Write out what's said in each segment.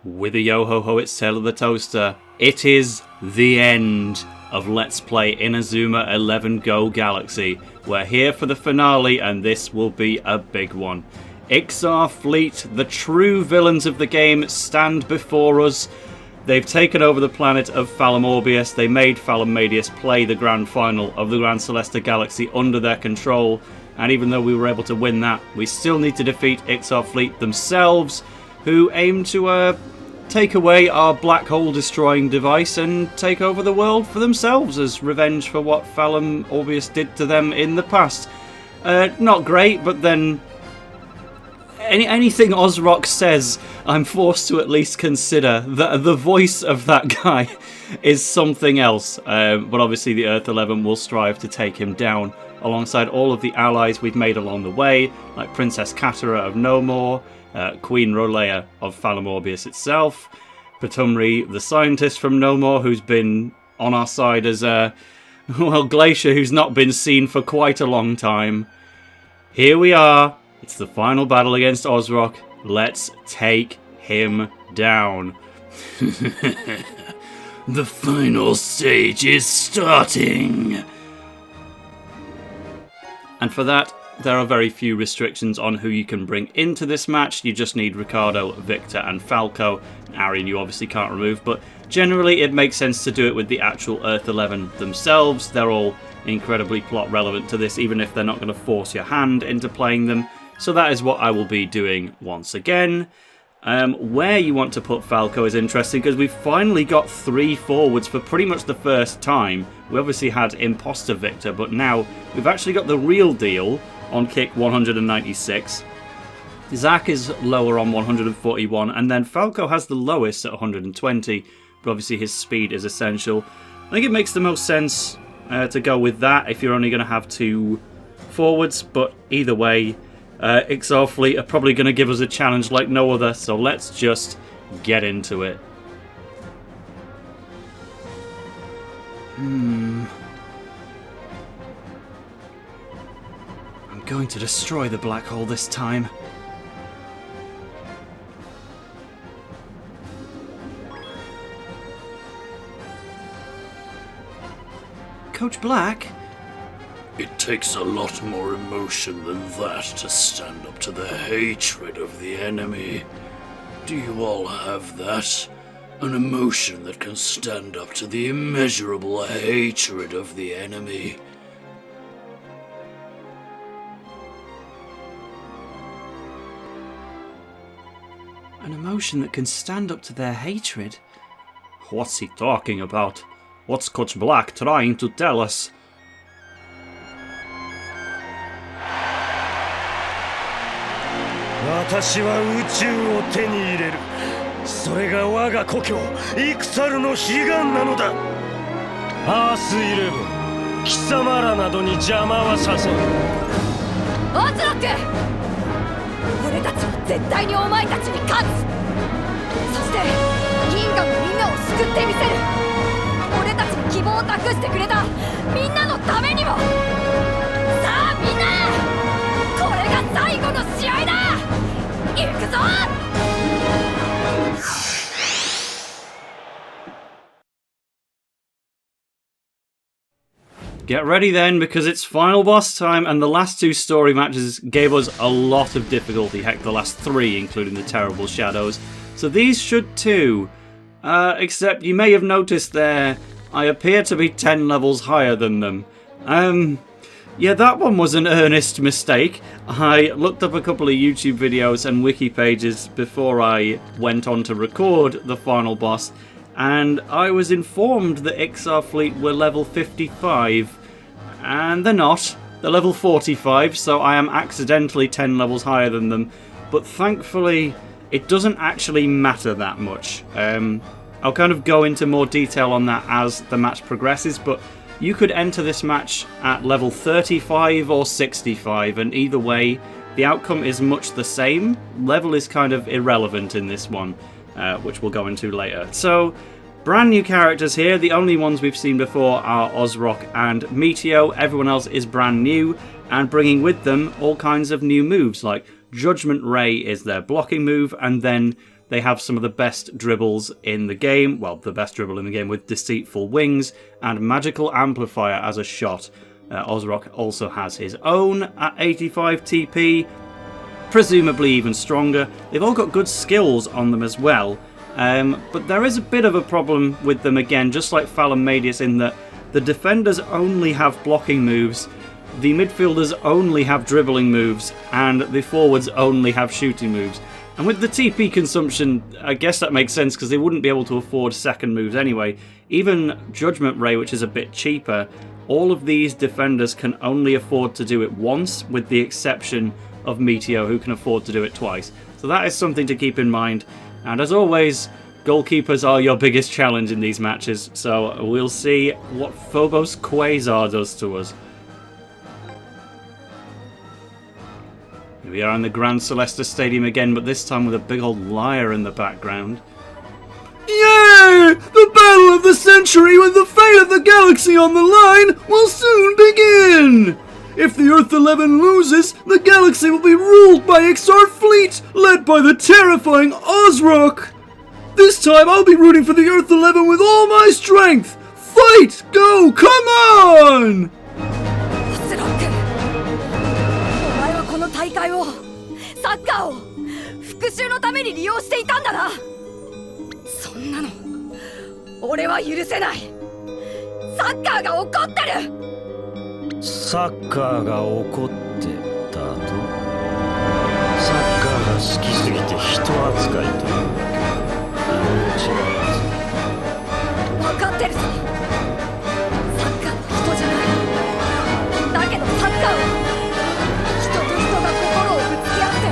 With a yo-ho-ho, it's Tale of the Toaster. It is the end of Let's Play Inazuma 11 GO Galaxy. We're here for the finale, and this will be a big one. Ixar Fleet, the true villains of the game, stand before us. They've taken over the planet of Falam Orbius. They made Falam Orbius play the grand final of the Grand Celesta Galaxy under their control. And even though we were able to win that, we still need to defeat Ixar Fleet themselves, who aim to take away our black hole destroying device and take over the world for themselves as revenge for what Falam Orbius did to them in the past. Not great, but then anything Ozrock says, I'm forced to at least consider that the voice of that guy is something else. But obviously the Earth 11 will strive to take him down alongside all of the allies we've made along the way, like Princess Katara of No More, Queen Rolea of Falam Orbius itself, Patumri, the scientist from No More, who's been on our side as Glacier, who's not been seen for quite a long time. Here we are. It's the final battle against Ozrock. Let's take him down. The final stage is starting. And for that, there are very few restrictions on who you can bring into this match. You just need Ricardo, Victor, and Falco. Arian you obviously can't remove, but generally it makes sense to do it with the actual Earth 11 themselves. They're all incredibly plot relevant to this, even if they're not going to force your hand into playing them. So that is what I will be doing once again. Where you want to put Falco is interesting because we've finally got 3 forwards for pretty much the first time. We obviously had Imposter Victor, but now we've actually got the real deal on kick 196. Zack is lower on 141, and then Falco has the lowest at 120, but obviously his speed is essential. I think it makes the most sense to go with that if you're only going to have 2 forwards, but either way, Ixar Fleet are probably going to give us a challenge like no other, so let's just get into it. I'm going to destroy the black hole this time. Coach Black? It takes a lot more emotion than that to stand up to the hatred of the enemy. Do you all have that? An emotion that can stand up to the immeasurable hatred of the enemy? An emotion that can stand up to their hatred? What's he talking about? What's Coach Black trying to tell us? Get ready then, because it's final boss time, and the last 2 story matches gave us a lot of difficulty. Heck, the last 3, including the terrible shadows. So these should too. Except you may have noticed there, I appear to be 10 levels higher than them. Yeah, that one was an earnest mistake. I looked up a couple of YouTube videos and wiki pages before I went on to record the final boss, and I was informed that Ixar Fleet were level 55, and they're not. They're level 45, so I am accidentally 10 levels higher than them, but thankfully it doesn't actually matter that much. I'll kind of go into more detail on that as the match progresses, but you could enter this match at level 35 or 65, and either way, the outcome is much the same. Level is kind of irrelevant in this one, which we'll go into later. So, brand new characters here. The only ones we've seen before are Ozrock and Meteo. Everyone else is brand new, and bringing with them all kinds of new moves, like Judgment Ray is their blocking move, and then They have some of the best dribbles in the game. Well, the best dribble in the game with Deceitful Wings and Magical Amplifier as a shot. Ozrock also has his own at 85 TP, presumably even stronger. They've all got good skills on them as well, but there is a bit of a problem with them again, just like Falam Orbius, in that the defenders only have blocking moves, the midfielders only have dribbling moves, and the forwards only have shooting moves. And with the TP consumption, I guess that makes sense because they wouldn't be able to afford second moves anyway. Even Judgment Ray, which is a bit cheaper, all of these defenders can only afford to do it once, with the exception of Meteo, who can afford to do it twice. So that is something to keep in mind. And as always, goalkeepers are your biggest challenge in these matches, so we'll see what Phobos Quasar does to us. Here we are in the Grand Celesta Stadium again, but this time with a big old lyre in the background. Yay! The battle of the century with the fate of the galaxy on the line will soon begin! If the Earth 11 loses, the galaxy will be ruled by Ixar Fleet, led by the terrifying Ozrock! This time I'll be rooting for the Earth 11 with all my strength! Fight! Go! Come on! この大会をサッカーを復讐のために利用していたんだな。そんなの俺は許せない。サッカーが怒ってる。サッカーが怒ってたと。サッカーが好きすぎて人扱いというわけか。違うやつ。分かってるぞ。サッカーは人じゃない。だけどサッカーは人と人が心をぶつけ合って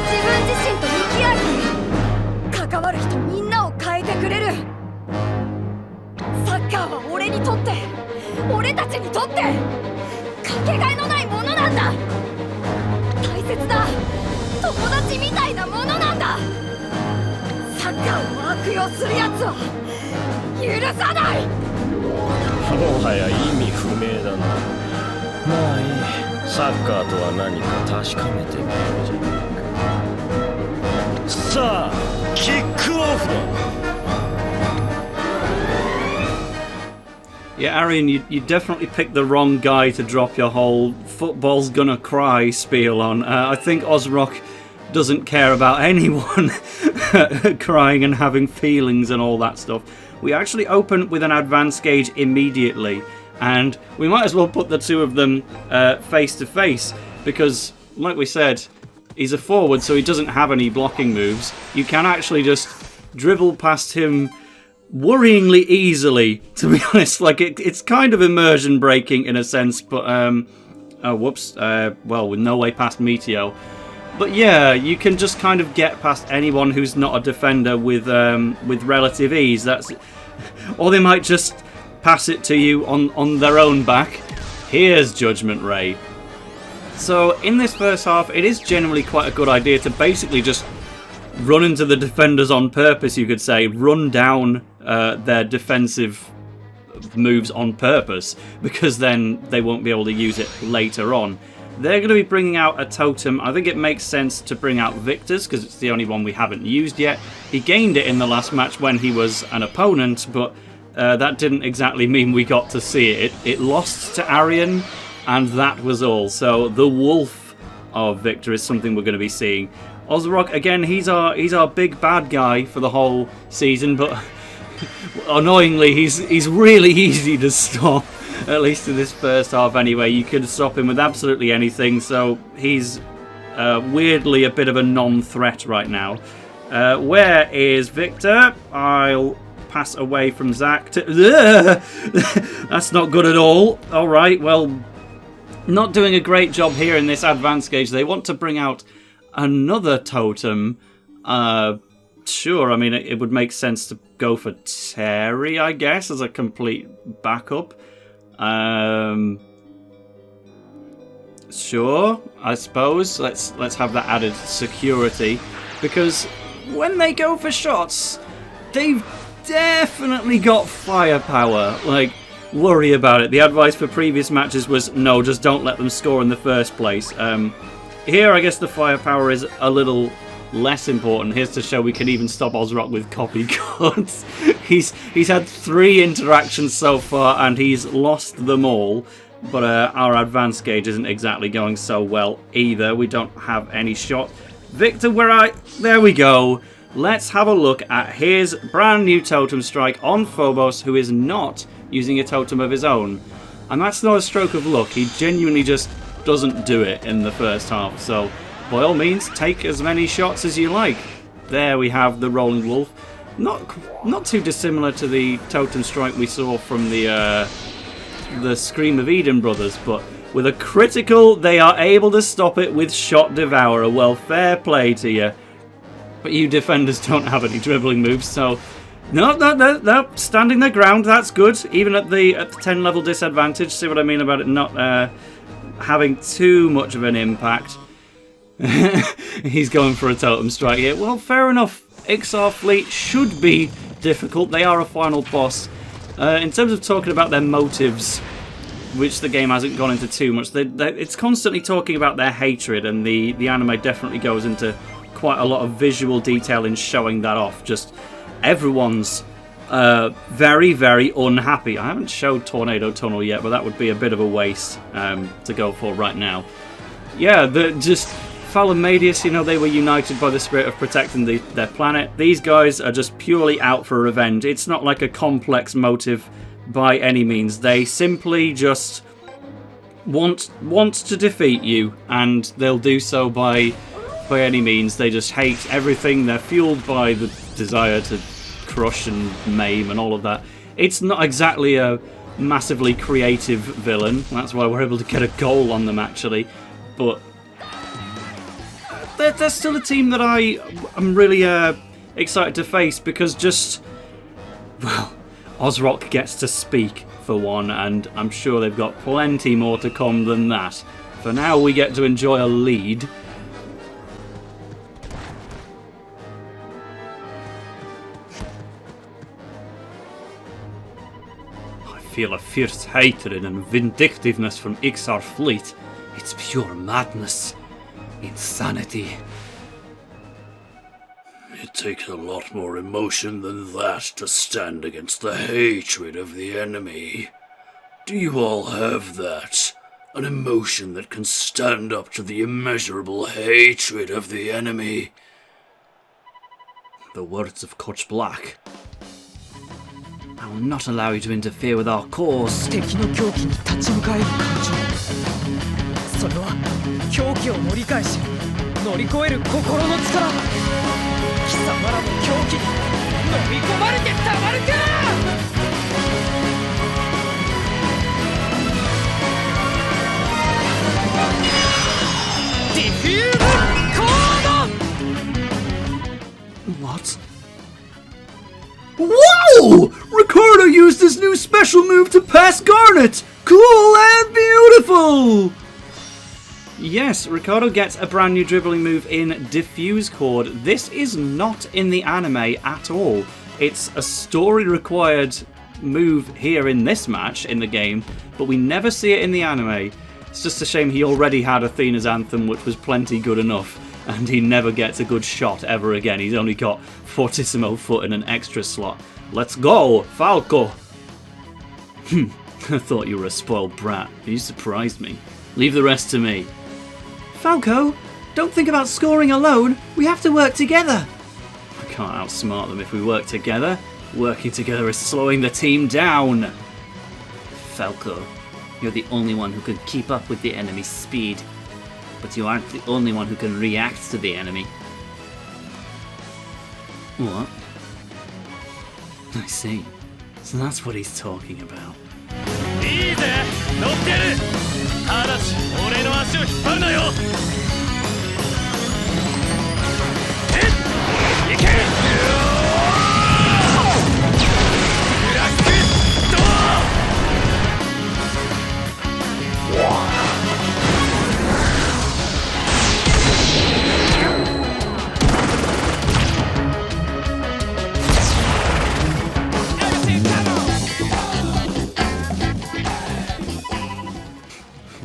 自分自身と向き合い関わる人みんなを変えてくれる。サッカーは俺にとって俺たちにとってかけがえのないものなんだ。大切な友達みたいなものなんだ。サッカーを悪用するやつは許さない。もはや意味不明だな。まあいい。サッカーとは何か確かめてみようじゃないか。さあ、キックオフだ。Yeah, Arian, you definitely picked the wrong guy to drop your whole football's gonna cry spiel on. I think Ozrock doesn't care about anyone crying and having feelings and all that stuff. We actually open with an advanced gauge immediately, and we might as well put the two of them face to face, because, like we said, he's a forward, so he doesn't have any blocking moves. You can actually just dribble past him worryingly easily, to be honest. Like, it's kind of immersion breaking in a sense, but oh whoops, well, with no way past Meteo. But yeah, you can just kind of get past anyone who's not a defender with relative ease. That's, or they might just pass it to you on their own back. Here's Judgment Ray. So in this first half, it is generally quite a good idea to basically just run into the defenders on purpose, you could say. Run down their defensive moves on purpose, because then they won't be able to use it later on. They're going to be bringing out a totem. I think it makes sense to bring out Victor's, because it's the only one we haven't used yet. He gained it in the last match when he was an opponent, but that didn't exactly mean we got to see it. It lost to Arian, and that was all. So the Wolf of Victor is something we're going to be seeing. Ozrock, again, he's our big bad guy for the whole season, but annoyingly, he's really easy to stop, at least in this first half anyway. You can stop him with absolutely anything, so he's weirdly a bit of a non-threat right now. Where is Victor? I'll pass away from Zach to... That's not good at all. Alright, well, not doing a great job here in this advanced gauge. They want to bring out another totem. Sure, I mean, it would make sense to go for Terry, I guess, as a complete backup. Sure, I suppose. Let's have that added security, because when they go for shots, they've definitely got firepower. Like, worry about it. The advice for previous matches was no, just don't let them score in the first place. Here, I guess the firepower is a little less important. Here's to show we can even stop Ozrock with copy cards. He's had 3 interactions so far and he's lost them all. But our advance gauge isn't exactly going so well either. We don't have any shot. Victor, there we go. Let's have a look at his brand new totem strike on Phobos, who is not using a totem of his own. And that's not a stroke of luck. He genuinely just doesn't do it in the first half. So, by all means, take as many shots as you like. There we have the Rolling Wolf. Not too dissimilar to the totem strike we saw from the Scream of Eden brothers, but with a critical, they are able to stop it with Shot Devourer. Well, fair play to you. But you defenders don't have any dribbling moves, so no, standing their ground, that's good. Even at the 10 level disadvantage, see what I mean about it not having too much of an impact. He's going for a totem strike here. Well, fair enough. Ixar Fleet should be difficult. They are a final boss. In terms of talking about their motives, which the game hasn't gone into too much, it's constantly talking about their hatred, and the anime definitely goes into quite a lot of visual detail in showing that off. Just everyone's very, very unhappy. I haven't showed Tornado Tunnel yet, but that would be a bit of a waste to go for right now. Yeah, just Falam Orbius, you know, they were united by the spirit of protecting their planet. These guys are just purely out for revenge. It's not like a complex motive by any means. They simply just want to defeat you, and they'll do so by any means. They just hate everything. They're fueled by the desire to crush and maim and all of that. It's not exactly a massively creative villain. That's why we're able to get a goal on them, actually. But they're still a team that I'm really excited to face, because just, well, Ozrock gets to speak for one, and I'm sure they've got plenty more to come than that. For now, we get to enjoy a lead. I feel a fierce hatred and vindictiveness from Ixar Fleet. It's pure madness. Insanity. It takes a lot more emotion than that to stand against the hatred of the enemy. Do you all have that? An emotion that can stand up to the immeasurable hatred of the enemy? The words of Coach Black. I will not allow you to interfere with our cause. 敵の狂気に立ち向かえる感情。それは狂気を盛り返し乗り越える心の力。貴様らの狂気に飲み込まれてたまるか。ディフューズコード。 What? Whoa! Ricardo used his new special move to pass Garnet! Cool and beautiful! Yes, Ricardo gets a brand new dribbling move in Diffuse Chord. This is not in the anime at all. It's a story-required move here in this match in the game, but we never see it in the anime. It's just a shame he already had Athena's Anthem, which was plenty good enough, and he never gets a good shot ever again. He's only got Fortissimo Foot in an extra slot. Let's go, Falco! I thought you were a spoiled brat. You surprised me. Leave the rest to me. Falco, don't think about scoring alone. We have to work together. I can't outsmart them if we work together. Working together is slowing the team down. Falco, you're the only one who can keep up with the enemy's speed. But you aren't the only one who can react to the enemy. What? I see. So that's what he's talking about. いいぜ乗ってるただし俺の足を引っ張るなよえっいけブラックストー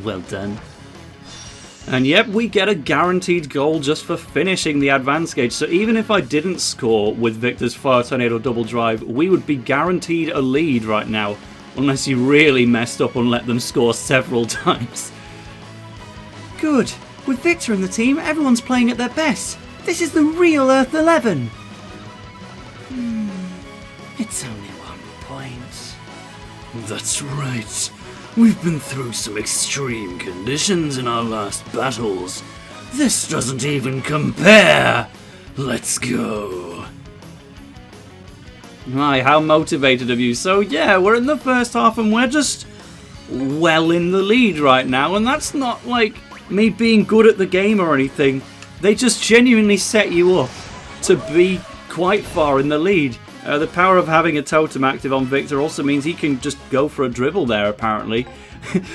Well done. And yep, we get a guaranteed goal just for finishing the advanced gauge. So even if I didn't score with Victor's Fire Tornado double drive, we would be guaranteed a lead right now. Unless you really messed up and let them score several times. Good. With Victor and the team, everyone's playing at their best. This is the real Earth 11. It's only 1 point. That's right. We've been through some extreme conditions in our last battles. This doesn't even compare. Let's go. My, how motivated of you. So yeah, we're in the first half and we're just well in the lead right now. And that's not like me being good at the game or anything. They just genuinely set you up to be quite far in the lead. The power of having a totem active on Victor also means he can just go for a dribble there, apparently.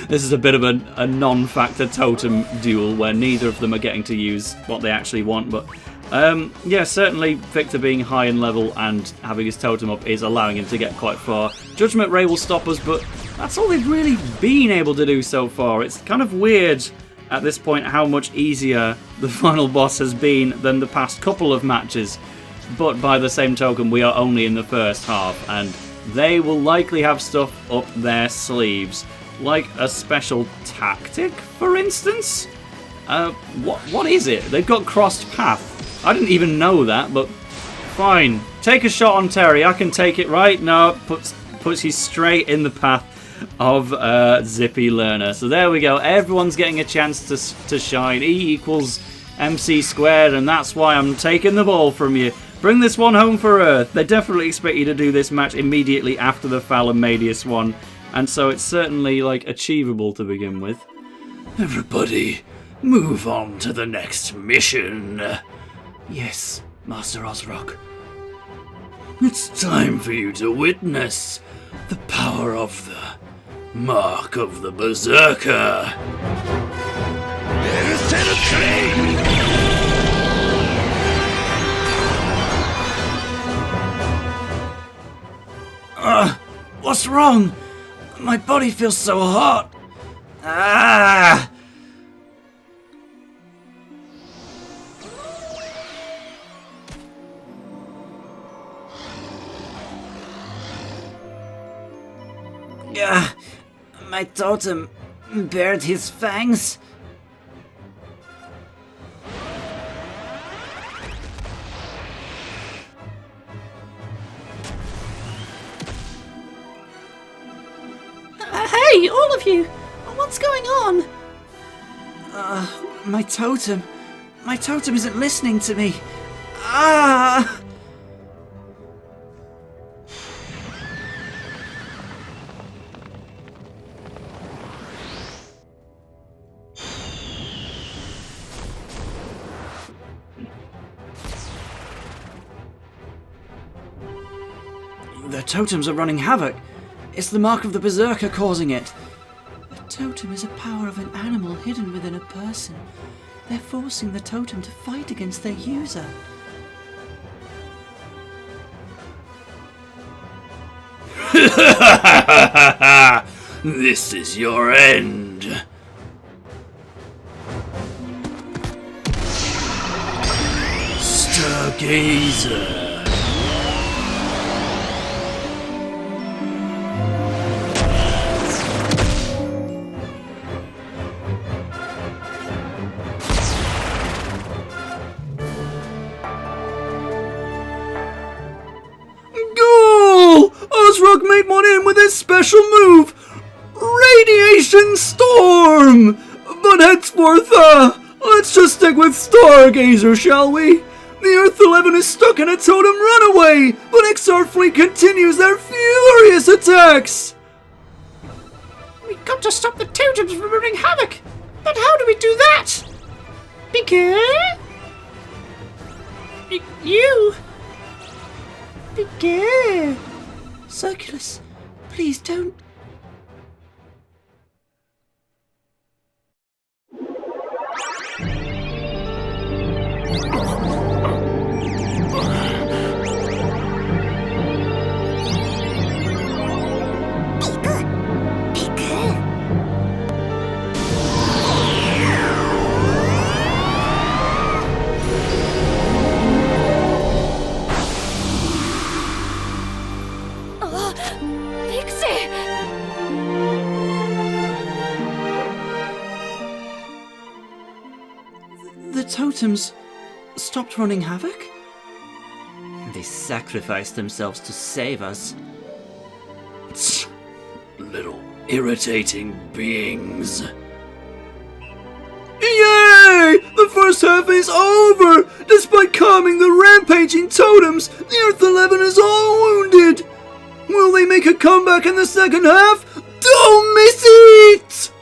This is a bit of a non-factor totem duel where neither of them are getting to use what they actually want. But yeah, certainly Victor being high in level and having his totem up is allowing him to get quite far. Judgment Ray will stop us, but that's all they've really been able to do so far. It's kind of weird at this point how much easier the final boss has been than the past couple of matches. But by the same token, we are only in the first half, and they will likely have stuff up their sleeves. Like a special tactic, for instance? What is it? They've got crossed path. I didn't even know that, but fine. Take a shot on Terry. I can take it, right? No, puts you straight in the path of Zippy Learner. So there we go. Everyone's getting a chance to shine. E equals MC squared, and that's why I'm taking the ball from you. Bring this one home for Earth. They definitely expect you to do this match immediately after the Falam Orbius one, and so it's certainly like achievable to begin with. Everybody, move on to the next mission. Yes, Master Ozrock. It's time for you to witness the power of the Mark of the Berserker. What's wrong? My body feels so hot. Ah! My totem bared his fangs. Hey, all of you! What's going on? My totem. My totem isn't listening to me. Ah! Their totems are running havoc. It's the Mark of the Berserker causing it. A totem is a power of an animal hidden within a person. They're forcing the totem to fight against their user. This is your end. Stargazer. Ozrock made one in with his special move, Radiation Storm! But henceforth, let's just stick with Stargazer, shall we? The Earth 11 is stuck in a totem runaway, but Ixar Fleet continues their furious attacks! We've got to stop the totems from running havoc! But how do we do that? Because... you... Because... Circulus, please don't... totems stopped running havoc? They sacrificed themselves to save us. Little irritating beings. Yay! The first half is over! Despite calming the rampaging totems, the Earth 11 is all wounded! Will they make a comeback in the second half? Don't miss it!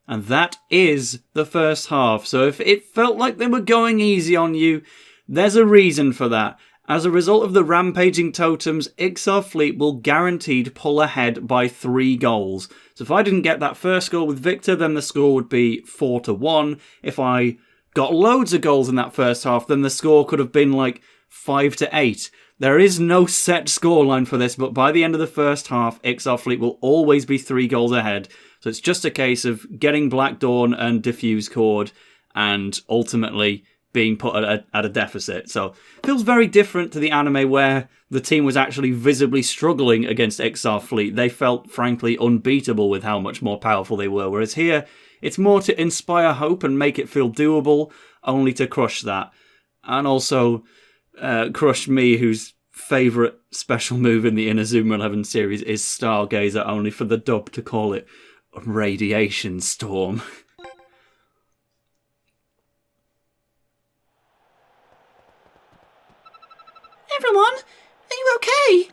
And that is the first half. So if it felt like they were going easy on you, there's a reason for that. As a result of the rampaging totems, Ixar Fleet will guaranteed pull ahead by 3 goals. So if I didn't get that first goal with Victor, then the score would be 4-1. If I got loads of goals in that first half, then the score could have been like 5-8. There is no set scoreline for this, but by the end of the first half, Ixar Fleet will always be 3 goals ahead. So it's just a case of getting Black Dawn and Diffuse Chord and ultimately being put at a deficit. So it feels very different to the anime where the team was actually visibly struggling against Ixar Fleet. They felt, frankly, unbeatable with how much more powerful they were. Whereas here, it's more to inspire hope and make it feel doable, only to crush that. And also crush me, whose favourite special move in the Inazuma 11 series is Stargazer, only for the dub to call it Radiation Storm. Everyone, are you okay?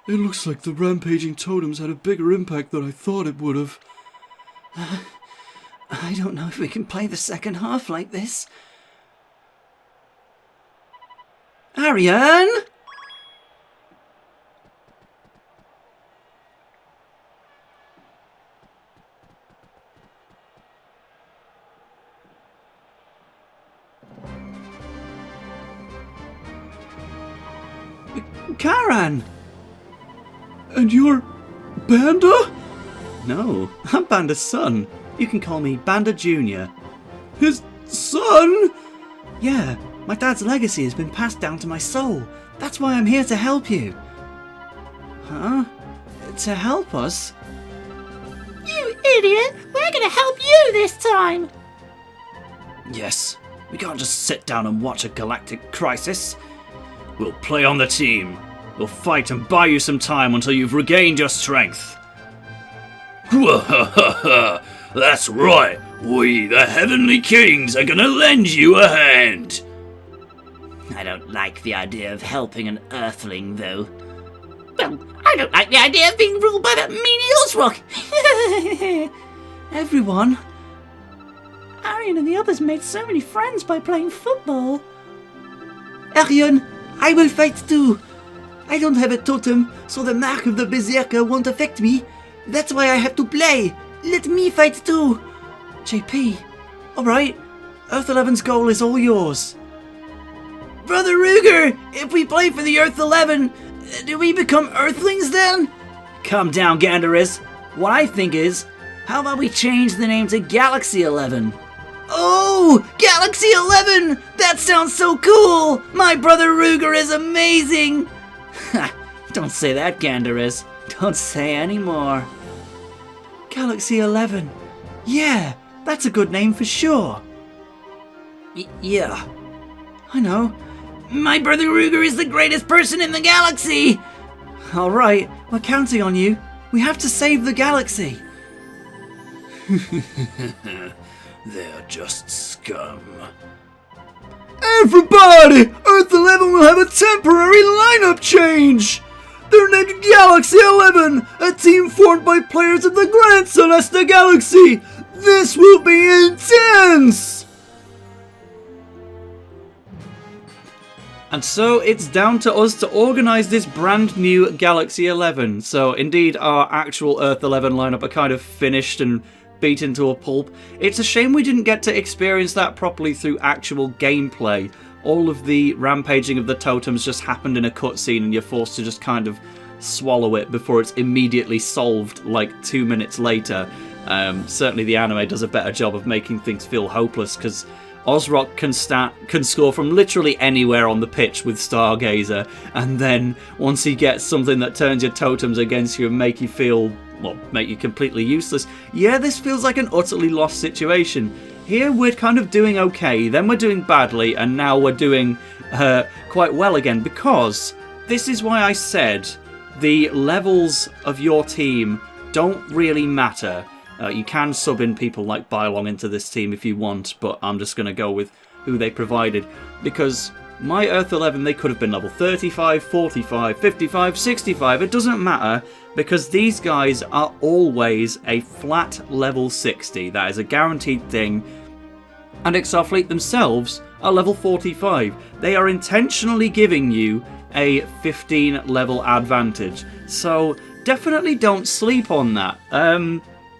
It looks like the rampaging totems had a bigger impact than I thought it would have. I don't know if we can play the second half like this. Arian? Karan! And you're Banda? No, I'm Banda's son. You can call me Banda Jr. His son? Yeah, my dad's legacy has been passed down to my soul. That's why I'm here to help you. Huh? To help us? You idiot! We're gonna help you this time! Yes, we can't just sit down and watch a galactic crisis. We'll play on the team. We'll fight and buy you some time until you've regained your strength. That's right. We, the Heavenly Kings, are gonna lend you a hand. I don't like the idea of helping an Earthling, though. Well, I don't like the idea of being ruled by that meanie Ozrock! Everyone. Arian and the others made so many friends by playing football. Arian, I will fight too. I don't have a totem, so the mark of the Berserker won't affect me. That's why I have to play. Let me fight too. JP, alright. Earth 11's goal is all yours. Brother Ruger, if we play for the Earth 11, do we become Earthlings then? Calm down, Gandaris. What I think is, how about we change the name to Galaxy 11? Oh, Galaxy 11! That sounds so cool! My brother Ruger is amazing! Don't say that, Gandaris. Don't say any more. Galaxy 11. Yeah, that's a good name for sure. Yeah. I know. My brother Ruger is the greatest person in the galaxy! Alright, we're counting on you. We have to save the galaxy. They're just scum. Everybody! Earth 11 will have a temporary lineup change! They're named Galaxy 11, a team formed by players of the Grand Celeste Galaxy! This will be intense! And so it's down to us to organise this brand new Galaxy 11. So indeed our actual Earth 11 lineup are kind of finished and beaten to a pulp. It's a shame we didn't get to experience that properly through actual gameplay. All of the rampaging of the totems just happened in a cutscene and you're forced to just kind of swallow it before it's immediately solved like 2 minutes later. Certainly the anime does a better job of making things feel hopeless because Ozrock can score from literally anywhere on the pitch with Stargazer, and then once he gets something that turns your totems against you and make you feel, well, make you completely useless, yeah, this feels like an utterly lost situation. Here we're kind of doing okay, then we're doing badly, and now we're doing quite well again, because this is why I said the levels of your team don't really matter. You can sub in people like Bylong into this team if you want, but I'm just going to go with who they provided. Because my Earth 11, they could have been level 35, 45, 55, 65. It doesn't matter, because these guys are always a flat level 60. That is a guaranteed thing. And Ixar Fleet themselves are level 45. They are intentionally giving you a 15 level advantage. So definitely don't sleep on that.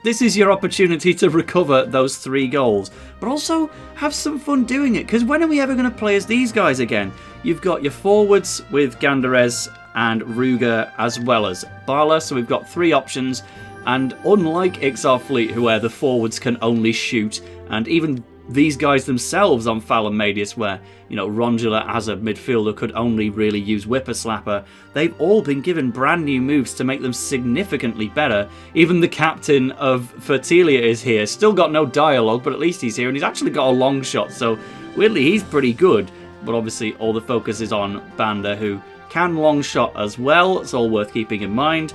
This is your opportunity to recover those 3 goals, but also have some fun doing it, because when are we ever going to play as these guys again? You've got your forwards with Gandarez and Ruger as well as Bala, so we've got 3 options, and unlike Ixar Fleet, where the forwards can only shoot, and even these guys themselves on Falam Orbius, where, you know, Rondula as a midfielder could only really use Whipper-Slapper, they've all been given brand new moves to make them significantly better. Even the captain of Fertilia is here, still got no dialogue, but at least he's here, and he's actually got a long shot, so weirdly he's pretty good. But obviously all the focus is on Banda, who can long shot as well. It's all worth keeping in mind.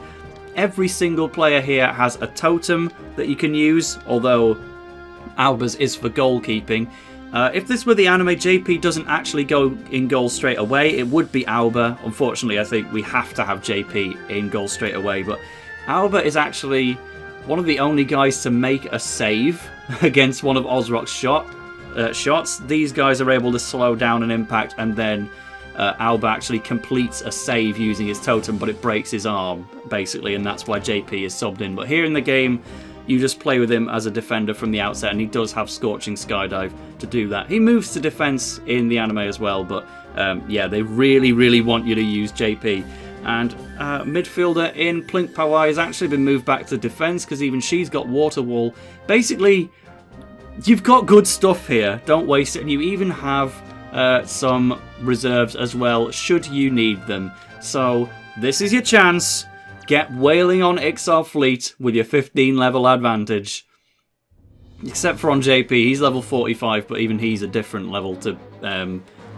Every single player here has a totem that you can use, although Alba's is for goalkeeping. If this were the anime, JP doesn't actually go in goal straight away. It would be Alba. Unfortunately, I think we have to have JP in goal straight away. But Alba is actually one of the only guys to make a save against one of Ozrock's shots. These guys are able to slow down an impact, and then Alba actually completes a save using his totem, but it breaks his arm, basically, and that's why JP is subbed in. But here in the game, you just play with him as a defender from the outset, and he does have Scorching Skydive to do that. He moves to defense in the anime as well, but yeah, they really, really want you to use JP. And midfielder in Plink Pawai has actually been moved back to defense, because even she's got Water Wall. Basically, you've got good stuff here. Don't waste it, and you even have some reserves as well, should you need them. So this is your chance. Get wailing on Ixar Fleet with your 15 level advantage. Except for on JP, he's level 45, but even he's a different level to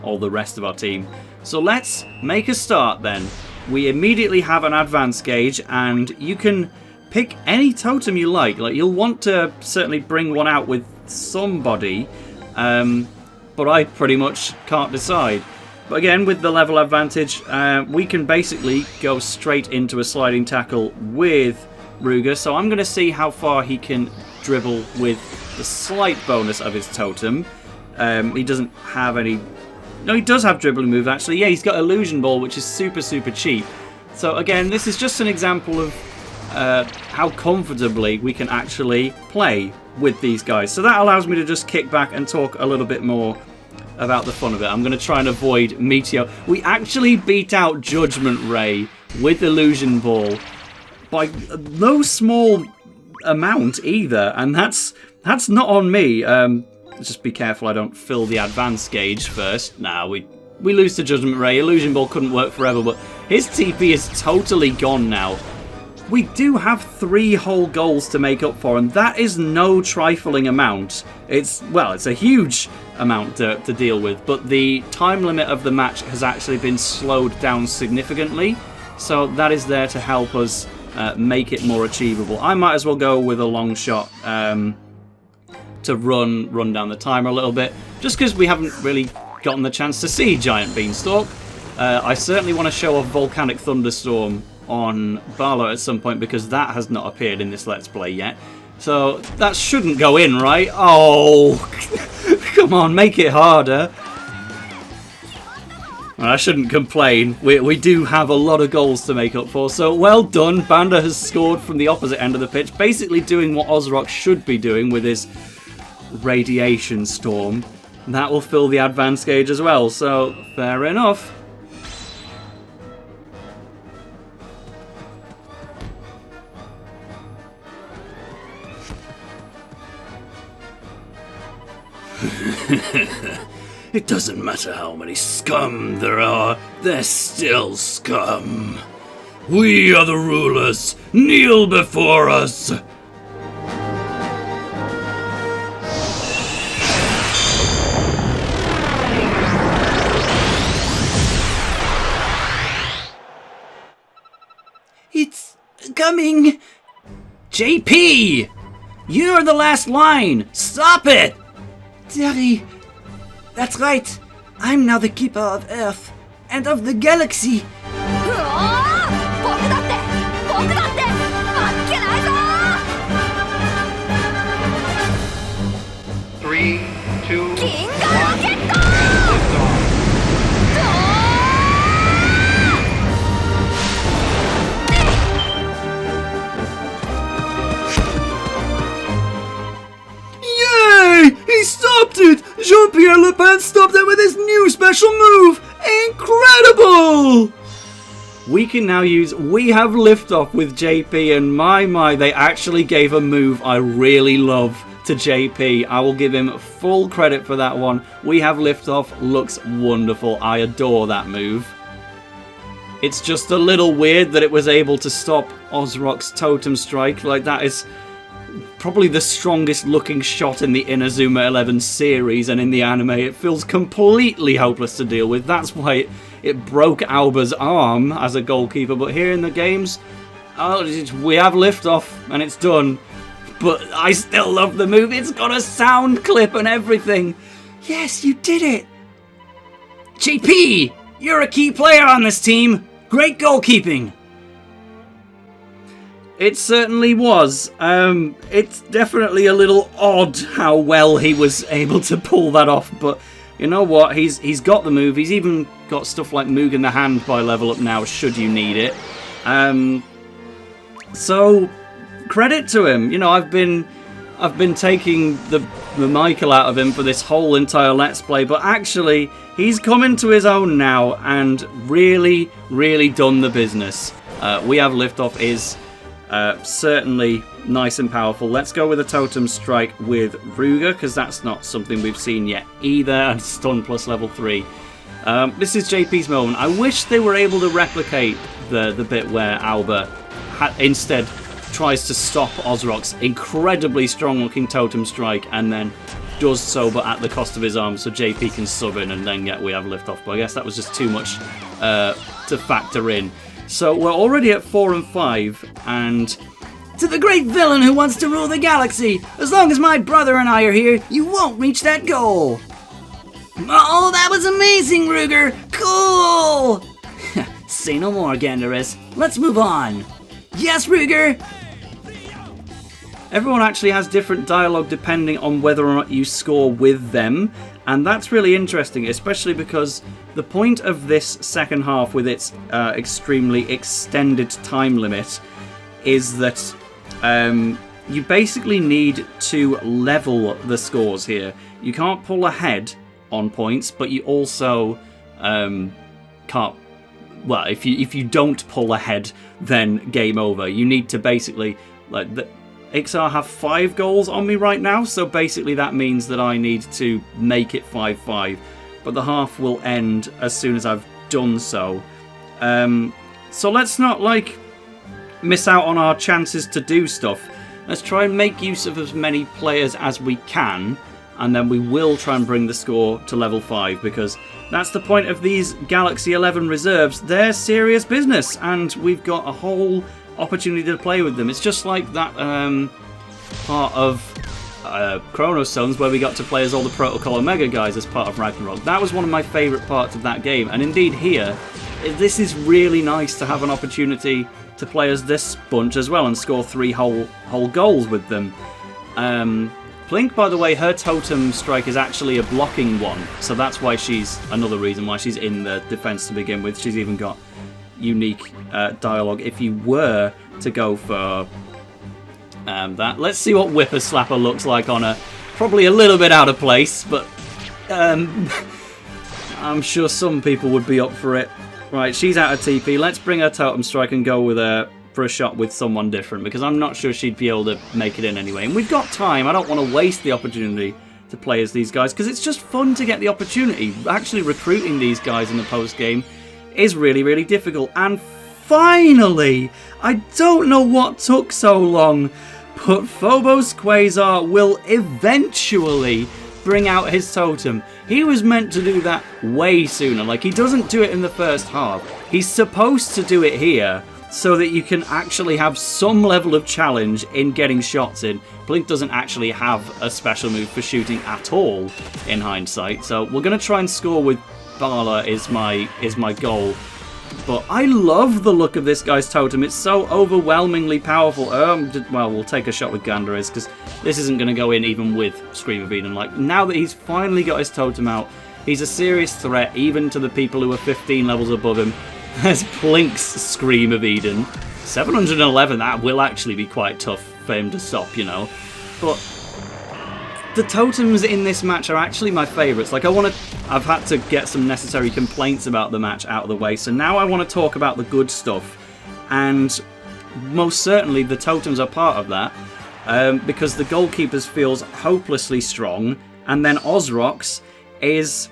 all the rest of our team. So let's make a start then. We immediately have an advance gauge, and you can pick any totem you like. Like, you'll want to certainly bring one out with somebody, but I pretty much can't decide. But again, with the level advantage, we can basically go straight into a sliding tackle with Ruger. So I'm going to see how far he can dribble with the slight bonus of his totem. He doesn't have any... No, he does have dribbling move, actually. Yeah, he's got Illusion Ball, which is super, super cheap. So again, this is just an example of how comfortably we can actually play with these guys. So that allows me to just kick back and talk a little bit more about the fun of it. I'm going to try and avoid Meteor. We actually beat out Judgment Ray with Illusion Ball by no small amount either, and that's not on me. Just be careful I don't fill the advance gauge first. Nah, we lose to Judgment Ray. Illusion Ball couldn't work forever, but his TP is totally gone now. We do have 3 whole goals to make up for, and that is no trifling amount. It's a huge amount to deal with, but the time limit of the match has actually been slowed down significantly, so that is there to help us make it more achievable. I might as well go with a long shot to run down the timer a little bit, just because we haven't really gotten the chance to see Giant Beanstalk. I certainly want to show off Volcanic Thunderstorm on Bala at some point, because that has not appeared in this Let's Play yet. So that shouldn't go in, right? Oh, come on, make it harder. Well, I shouldn't complain. We do have a lot of goals to make up for, so well done. Banda has scored from the opposite end of the pitch, basically doing what Ozrock should be doing with his Radiation Storm. That will fill the advance gauge as well, so fair enough. It doesn't matter how many scum there are, they're still scum. We are the rulers. Kneel before us. It's coming! JP! You're the last line! Stop it! Daddy, that's right. I'm now the keeper of Earth and of the galaxy. うおー僕だって負けないぞ3, 2, 銀河ロケット Yay! He stopped it! Jean-Pierre Le Pen stopped it with his new special move! Incredible! We can now use We Have Liftoff with JP, and my, they actually gave a move I really love to JP. I will give him full credit for that one. We Have Liftoff looks wonderful. I adore that move. It's just a little weird that it was able to stop Ozrock's Totem Strike. Like, that is probably the strongest looking shot in the Inazuma 11 series, and in the anime it feels completely hopeless to deal with. That's why it broke Alba's arm as a goalkeeper, but here in the games, we have liftoff and it's done. But I still love the move. It's got a sound clip and everything. Yes, you did it. JP, you're a key player on this team. Great goalkeeping. It certainly was. It's definitely a little odd how well he was able to pull that off, but you know what? He's got the move. He's even got stuff like Moog in the hand by level up now, should you need it. So credit to him. You know, I've been taking the Michael out of him for this whole entire Let's Play, but actually he's come into his own now and really, really done the business. We Have Liftoff is certainly nice and powerful. Let's go with a Totem Strike with Ruger, because that's not something we've seen yet either, and Stun plus level 3. This is JP's moment. I wish they were able to replicate the bit where Alba instead tries to stop Ozrock's incredibly strong-looking Totem Strike and then does so, but at the cost of his arm, so JP can sub in and then get We Have Liftoff. But I guess that was just too much to factor in. So we're already at 4 and 5, and To the great villain who wants to rule the galaxy, as long as my brother and I are here, you won't reach that goal. Oh, that was amazing, Ruger. Cool. Say no more, Gandaris. Let's move on. Yes, Ruger. everyone actually has different dialogue depending on whether or not you score with them, and that's really interesting, especially because the point of this second half with its extremely extended time limit is that you basically need to level the scores here. You can't pull ahead on points, but you also can't. Well, if you don't pull ahead, then game over. You need to basically, like, Ixar have 5 goals on me right now, so basically that means that I need to make it 5-5. But the half will end as soon as I've done so. So let's not, like, miss out on our chances to do stuff. Let's try and make use of as many players as we can, and then we will try and bring the score to level 5, because that's the point of these Galaxy 11 reserves. They're serious business, and we've got a whole opportunity to play with them. It's just like that part of Chrono Stones where we got to play as all the Protocol Omega guys as part of Ragnarok. That was one of my favourite parts of that game, and indeed here, this is really nice to have an opportunity to play as this bunch as well and score 3 whole goals with them. Plink, by the way, her Totem Strike is actually a blocking one, so that's why she's another reason why she's in the defense to begin with. She's even got unique dialogue if you were to go for that. Let's see what Whipper Slapper looks like on her. Probably a little bit out of place, but I'm sure some people would be up for it. Right, she's out of TP. Let's bring her Totem Strike and go with her for a shot with someone different, because I'm not sure she'd be able to make it in anyway. And we've got time. I don't want to waste the opportunity to play as these guys, because it's just fun to get the opportunity. Actually recruiting these guys in the post-game is really, really difficult. And finally, I don't know what took so long, but Phobos Quasar will eventually bring out his totem. He was meant to do that way sooner. Like, he doesn't do it in the first half. He's supposed to do it here so that you can actually have some level of challenge in getting shots in. Blink doesn't actually have a special move for shooting at all in hindsight, so we're going to try and score with Bala is my goal. But I love the look of this guy's totem. It's so overwhelmingly powerful. Well, we'll take a shot with Gandaris, because this isn't going to go in even with Scream of Eden. Like, now that he's finally got his totem out, he's a serious threat even to the people who are 15 levels above him. There's Blink's Scream of Eden. 711, that will actually be quite tough for him to stop, you know. But the totems in this match are actually my favourites. Like, I've had to get some necessary complaints about the match out of the way, so now I want to talk about the good stuff. And most certainly the totems are part of that, because the goalkeepers feels hopelessly strong, and then Ozrock's is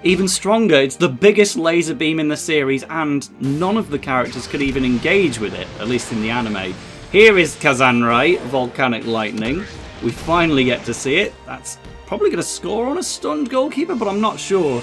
even stronger. It's the biggest laser beam in the series, and none of the characters could even engage with it, at least in the anime. Here is Kazanrai, Volcanic Lightning. We finally get to see it. That's probably going to score on a stunned goalkeeper, but I'm not sure.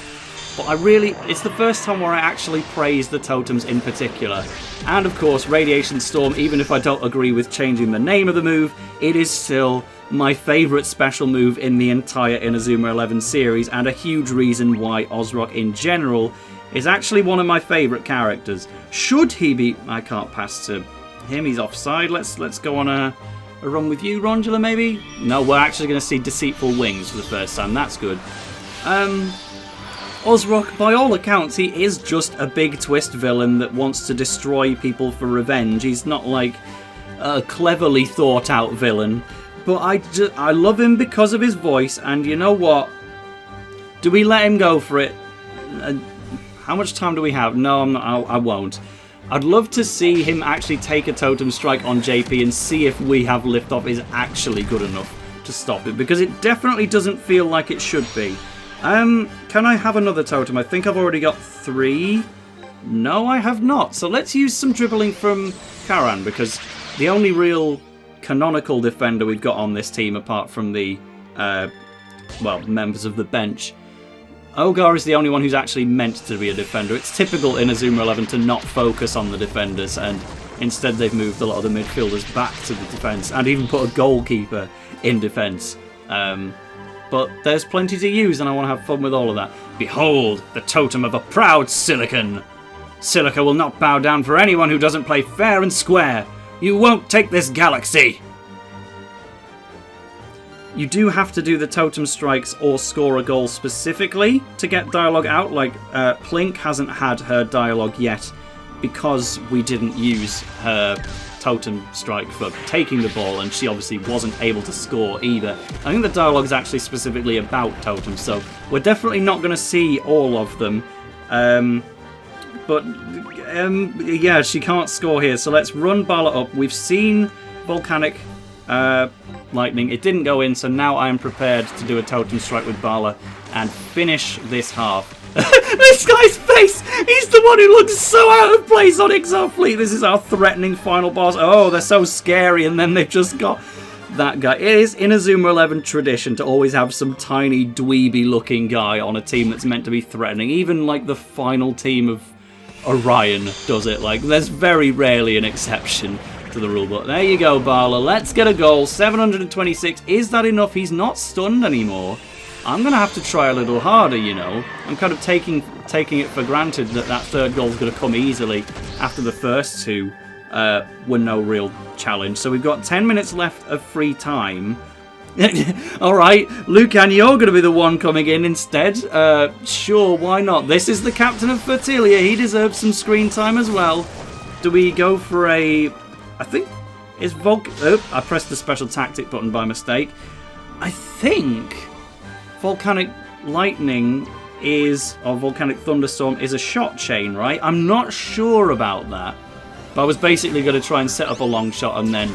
But it's the first time where I actually praise the totems in particular. And of course, Radiation Storm, even if I don't agree with changing the name of the move, it is still my favourite special move in the entire Inazuma 11 series, and a huge reason why Ozrock in general is actually one of my favourite characters. Should he be... I can't pass to him, he's offside. Let's go on a run with you, Rondula, maybe? No, we're actually going to see Deceitful Wings for the first time. That's good. Ozrock, by all accounts, he is just a big twist villain that wants to destroy people for revenge. He's not like a cleverly thought out villain. But I love him because of his voice, and you know what? Do we let him go for it? How much time do we have? No, I won't. I'd love to see him actually take a totem strike on JP and see if We Have Liftoff is actually good enough to stop it, because it definitely doesn't feel like it should be. Can I have another totem? I think I've already got 3. No, I have not. So let's use some dribbling from Karan, because the only real canonical defender we've got on this team, apart from the, members of the bench, Ogar is the only one who's actually meant to be a defender. It's typical in Inazuma 11 to not focus on the defenders, and instead they've moved a lot of the midfielders back to the defence, and even put a goalkeeper in defence. But there's plenty to use, and I want to have fun with all of that. Behold, the totem of a proud Silicon! Silica will not bow down for anyone who doesn't play fair and square. You won't take this galaxy! You do have to do the totem strikes or score a goal specifically to get dialogue out. Like, Plink hasn't had her dialogue yet because we didn't use her totem strike for taking the ball, and she obviously wasn't able to score either. I think the dialogue is actually specifically about totems, so we're definitely not going to see all of them. Yeah, she can't score here, so let's run Bala up. We've seen Volcanic Lightning. It didn't go in, so now I am prepared to do a totem strike with Bala and finish this half. This guy's face! He's the one who looks so out of place on Ixar Fleet. This is our threatening final boss. Oh, they're so scary, and then they've just got that guy. It is Inazuma 11 tradition to always have some tiny dweeby-looking guy on a team that's meant to be threatening. Even, like, the final team of Orion does it. Like, there's very rarely an exception to the rule book. There you go, Bala. Let's get a goal. 726. Is that enough? He's not stunned anymore. I'm going to have to try a little harder, you know. I'm kind of taking it for granted that third goal is going to come easily after the first two were no real challenge. So we've got 10 minutes left of free time. Alright, Lucan, you're going to be the one coming in instead. Sure, why not? This is the captain of Fertilia. He deserves some screen time as well. Do we go for a... I think... Is Oh, I pressed the special tactic button by mistake. I think... Volcanic Lightning is, or Volcanic Thunderstorm is a shot chain, right? I'm not sure about that. But I was basically going to try and set up a long shot and then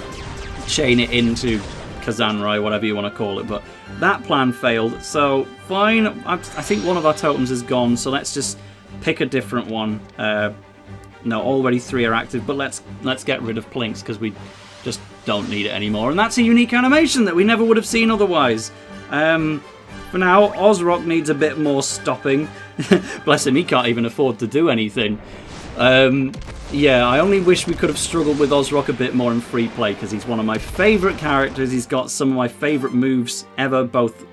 chain it into Kazanrai, whatever you want to call it, but that plan failed, so fine. I think one of our totems is gone, so let's just pick a different one. No, already 3 are active, but let's get rid of Plinks, because we just don't need it anymore, and that's a unique animation that we never would have seen otherwise. For now, Ozrock needs a bit more stopping. Bless him, he can't even afford to do anything. Yeah, I only wish we could have struggled with Ozrock a bit more in free play, because he's one of my favourite characters. He's got some of my favourite moves ever, both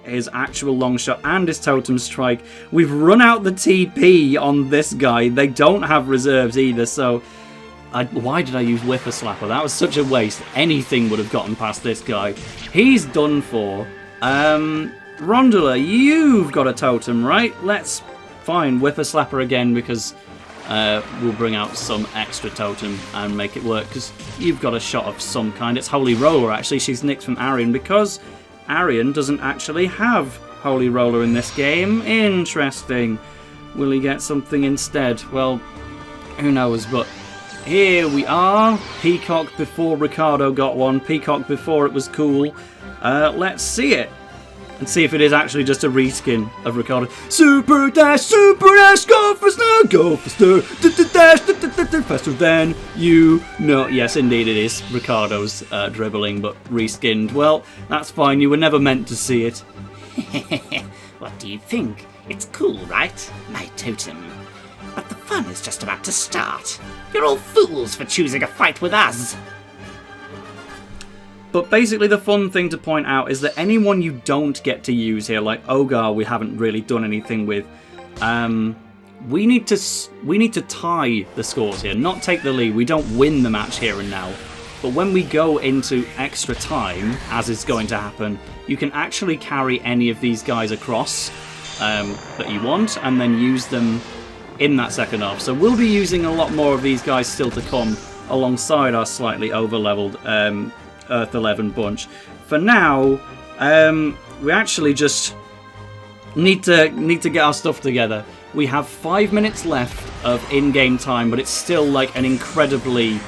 his actual long shot and his totem strike. We've run out the TP on this guy. They don't have reserves either, so why did I use Whipper Slapper? That was such a waste. Anything would have gotten past this guy. He's done for. Rondola, you've got a totem, right? Let's find Whipper Slapper again, because we'll bring out some extra totem and make it work, because you've got a shot of some kind. It's Holy Roller, actually. She's nicked from Arian, because Arian doesn't actually have Holy Roller in this game. Interesting. Will he get something instead? Well, who knows, but here we are. Peacock before Ricardo got one. Peacock before it was cool. Let's see it. And see if it is actually just a reskin of Ricardo. Super dash, go faster, dash, faster than you know. Yes, indeed it is Ricardo's dribbling, but reskinned. Well, that's fine, you were never meant to see it. What do you think? It's cool, right? My totem. But the fun is just about to start. You're all fools for choosing a fight with us. But basically the fun thing to point out is that anyone you don't get to use here, like Ogar we haven't really done anything with, we need to tie the scores here, not take the lead. We don't win the match here and now. But when we go into extra time, as is going to happen, you can actually carry any of these guys across that you want, and then use them in that second half. So we'll be using a lot more of these guys still to come, alongside our slightly over-leveled Earth 11 bunch. For now, we actually just need to get our stuff together. We have 5 minutes left of in-game time, but it's still like an incredibly,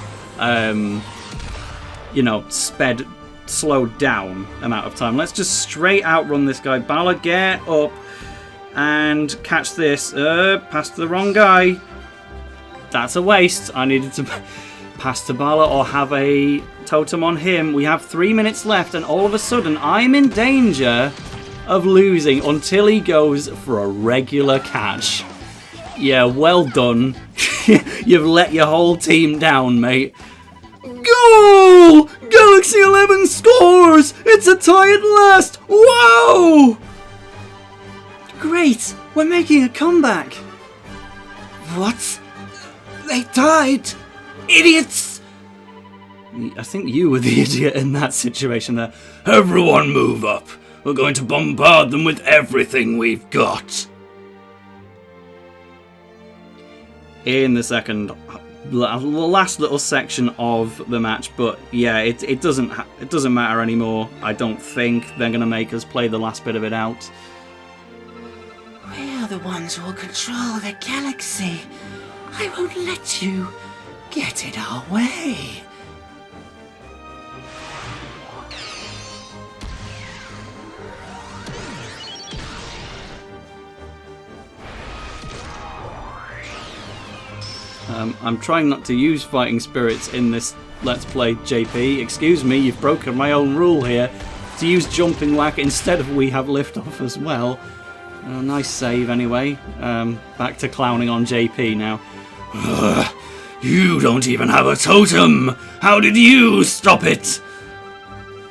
you know, slowed down amount of time. Let's just straight outrun this guy. Bala, get up and catch this. Passed the wrong guy. That's a waste. I needed to pass to Bala or have a totem on him. We have 3 minutes left, and all of a sudden I'm in danger of losing until he goes for a regular catch. Yeah, well done. You've let your whole team down, mate. Goal! Galaxy 11 scores! It's a tie at last! Wow! Great! We're making a comeback! What? They tied! Idiots! I think you were the idiot in that situation there. Everyone move up. We're going to bombard them with everything we've got. In the second, last little section of the match, but yeah, it doesn't matter anymore. I don't think they're going to make us play the last bit of it out. We're the ones who will control the galaxy. I won't let you get it our way. I'm trying not to use fighting spirits in this Let's Play, JP. Excuse me, you've broken my own rule here. To use jumping whack instead of we have liftoff as well. Nice save anyway. Back to clowning on JP now. You don't even have a totem! How did you stop it?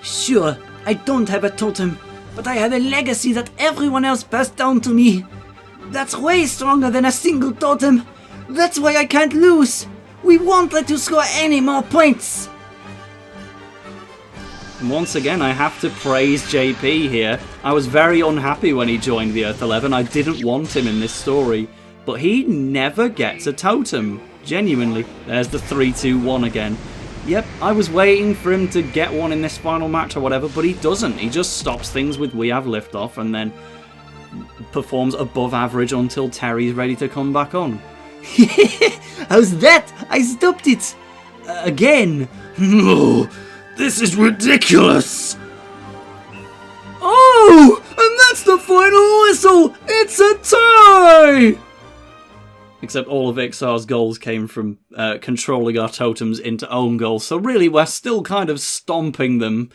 Sure, I don't have a totem, but I have a legacy that everyone else passed down to me. That's way stronger than a single totem. That's why I can't lose. We won't let you score any more points. Once again, I have to praise JP here. I was very unhappy when he joined the Earth 11. I didn't want him in this story, but he never gets a totem. Genuinely. There's the 3-2-1 again. Yep, I was waiting for him to get one in this final match or whatever, but he doesn't. He just stops things with we have liftoff and then performs above average until Terry's ready to come back on. How's that? I stopped it! Again! No, This is ridiculous! Oh! And that's the final whistle! It's a tie! Except all of Ixar's goals came from controlling our totems into own goals, so really we're still kind of stomping them.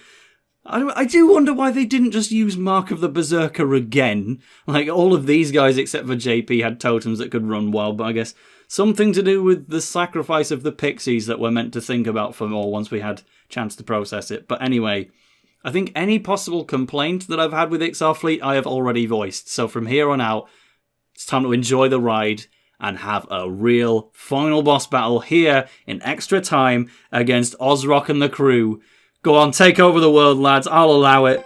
I do wonder why they didn't just use Mark of the Berserker again. Like, all of these guys except for JP had totems that could run well, but I guess something to do with the sacrifice of the pixies that we're meant to think about for more once we had chance to process it. But anyway, I think any possible complaint that I've had with Ixar Fleet I have already voiced, so from here on out, it's time to enjoy the ride and have a real final boss battle here in extra time against Ozrock and the crew. Go on, take over the world, lads. I'll allow it.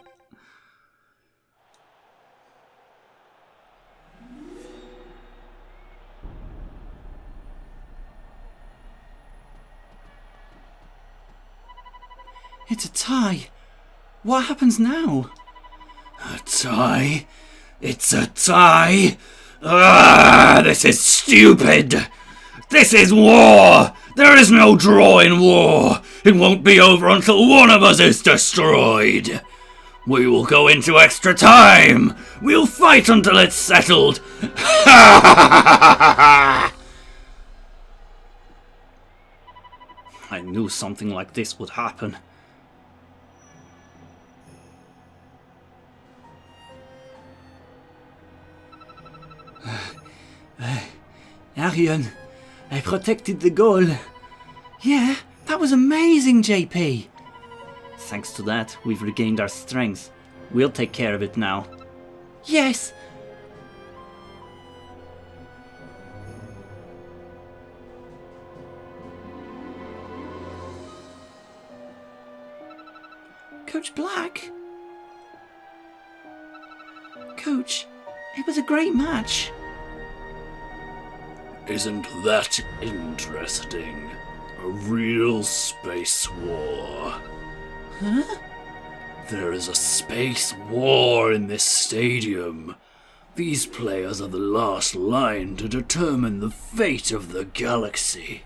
It's a tie. What happens now? A tie? It's a tie? This is stupid! This is war! There is no draw in war! It won't be over until one of us is destroyed! We will go into extra time! We'll fight until it's settled! I knew something like this would happen. Arion, I protected the goal. Yeah, that was amazing, JP. Thanks to that, we've regained our strength. We'll take care of it now. Yes. Coach Black? Coach, it was a great match. Isn't that interesting? A real space war. Huh? There is a space war in this stadium. These players are the last line to determine the fate of the galaxy.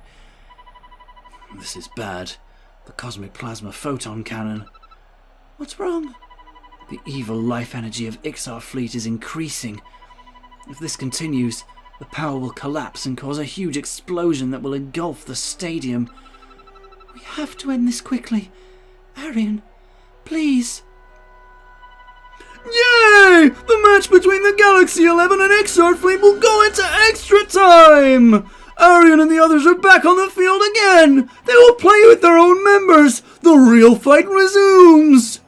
This is bad. The cosmic plasma photon cannon. What's wrong? The evil life energy of Ixar Fleet is increasing. If this continues, the power will collapse and cause a huge explosion that will engulf the stadium. We have to end this quickly. Arion, please. Yay! The match between the Galaxy 11 and Ixar Fleet will go into extra time! Arion and the others are back on the field again! They will play with their own members! The real fight resumes!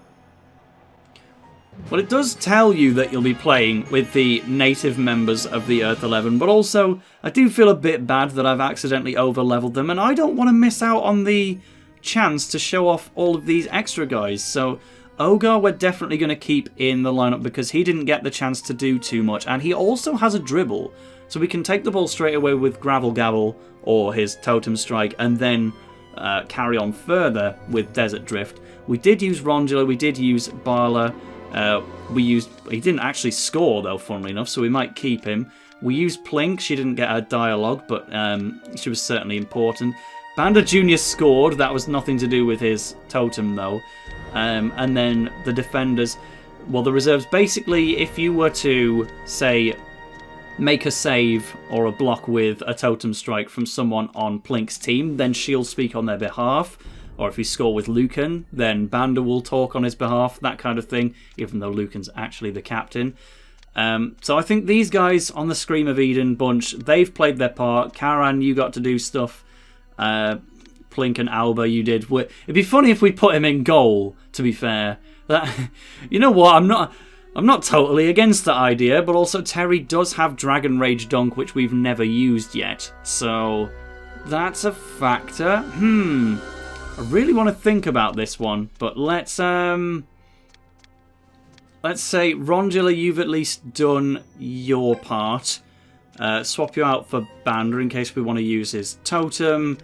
Well, it does tell you that you'll be playing with the native members of the Earth 11, but also I do feel a bit bad that I've accidentally over-leveled them, and I don't want to miss out on the chance to show off all of these extra guys. So Ogar we're definitely going to keep in the lineup because he didn't get the chance to do too much, and he also has a dribble, so we can take the ball straight away with Gravel Gabble or his Totem Strike, and then carry on further with Desert Drift. We did use Rondula, we did use Barla. He didn't actually score though, funnily enough, so we might keep him. We used Plink, she didn't get her dialogue, but she was certainly important. Banda Jr. scored, that was nothing to do with his totem though. And then the defenders, well, the reserves, basically if you were to, say, make a save or a block with a Totem Strike from someone on Plink's team, then she'll speak on their behalf. Or if you score with Lucan, then Banda will talk on his behalf, that kind of thing, even though Lucan's actually the captain. So I think these guys on the Scream of Eden bunch, they've played their part. Karan, you got to do stuff. Plink and Alba, you did. It'd be funny if we put him in goal, to be fair. You know what, I'm not totally against that idea, but also Terry does have Dragon Rage Dunk, which we've never used yet. So that's a factor. I really want to think about this one, but let's say, Rondula, you've at least done your part. Swap you out for Banda in case we want to use his totem.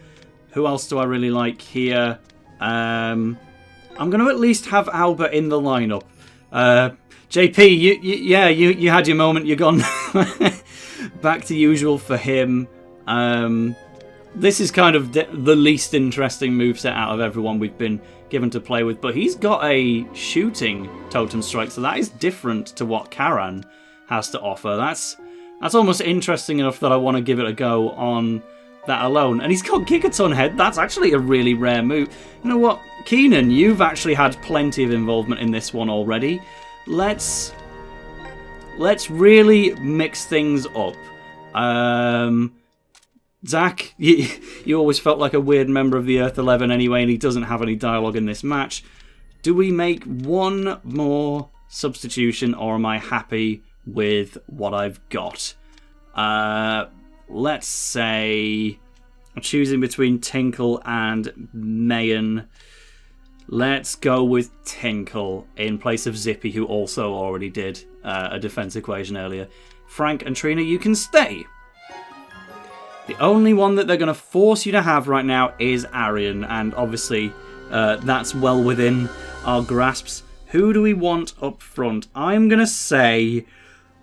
Who else do I really like here? I'm going to at least have Alba in the lineup. JP, you had your moment, you're gone. Back to usual for him. this is kind of the least interesting moveset out of everyone we've been given to play with, but he's got a shooting totem strike, so that is different to what Karan has to offer. That's almost interesting enough that I want to give it a go on that alone. And he's got Gigaton Head. That's actually a really rare move. You know what, Keenan, you've actually had plenty of involvement in this one already. Let's really mix things up. Zach, you always felt like a weird member of the Earth 11 anyway, and he doesn't have any dialogue in this match. Do we make one more substitution, or am I happy with what I've got? Let's say I'm choosing between Tinkle and Mayan. Let's go with Tinkle in place of Zippy, who also already did a defense equation earlier. Frank and Trina, you can stay. The only one that they're going to force you to have right now is Arian, and obviously that's well within our grasps. Who do we want up front? I'm going to say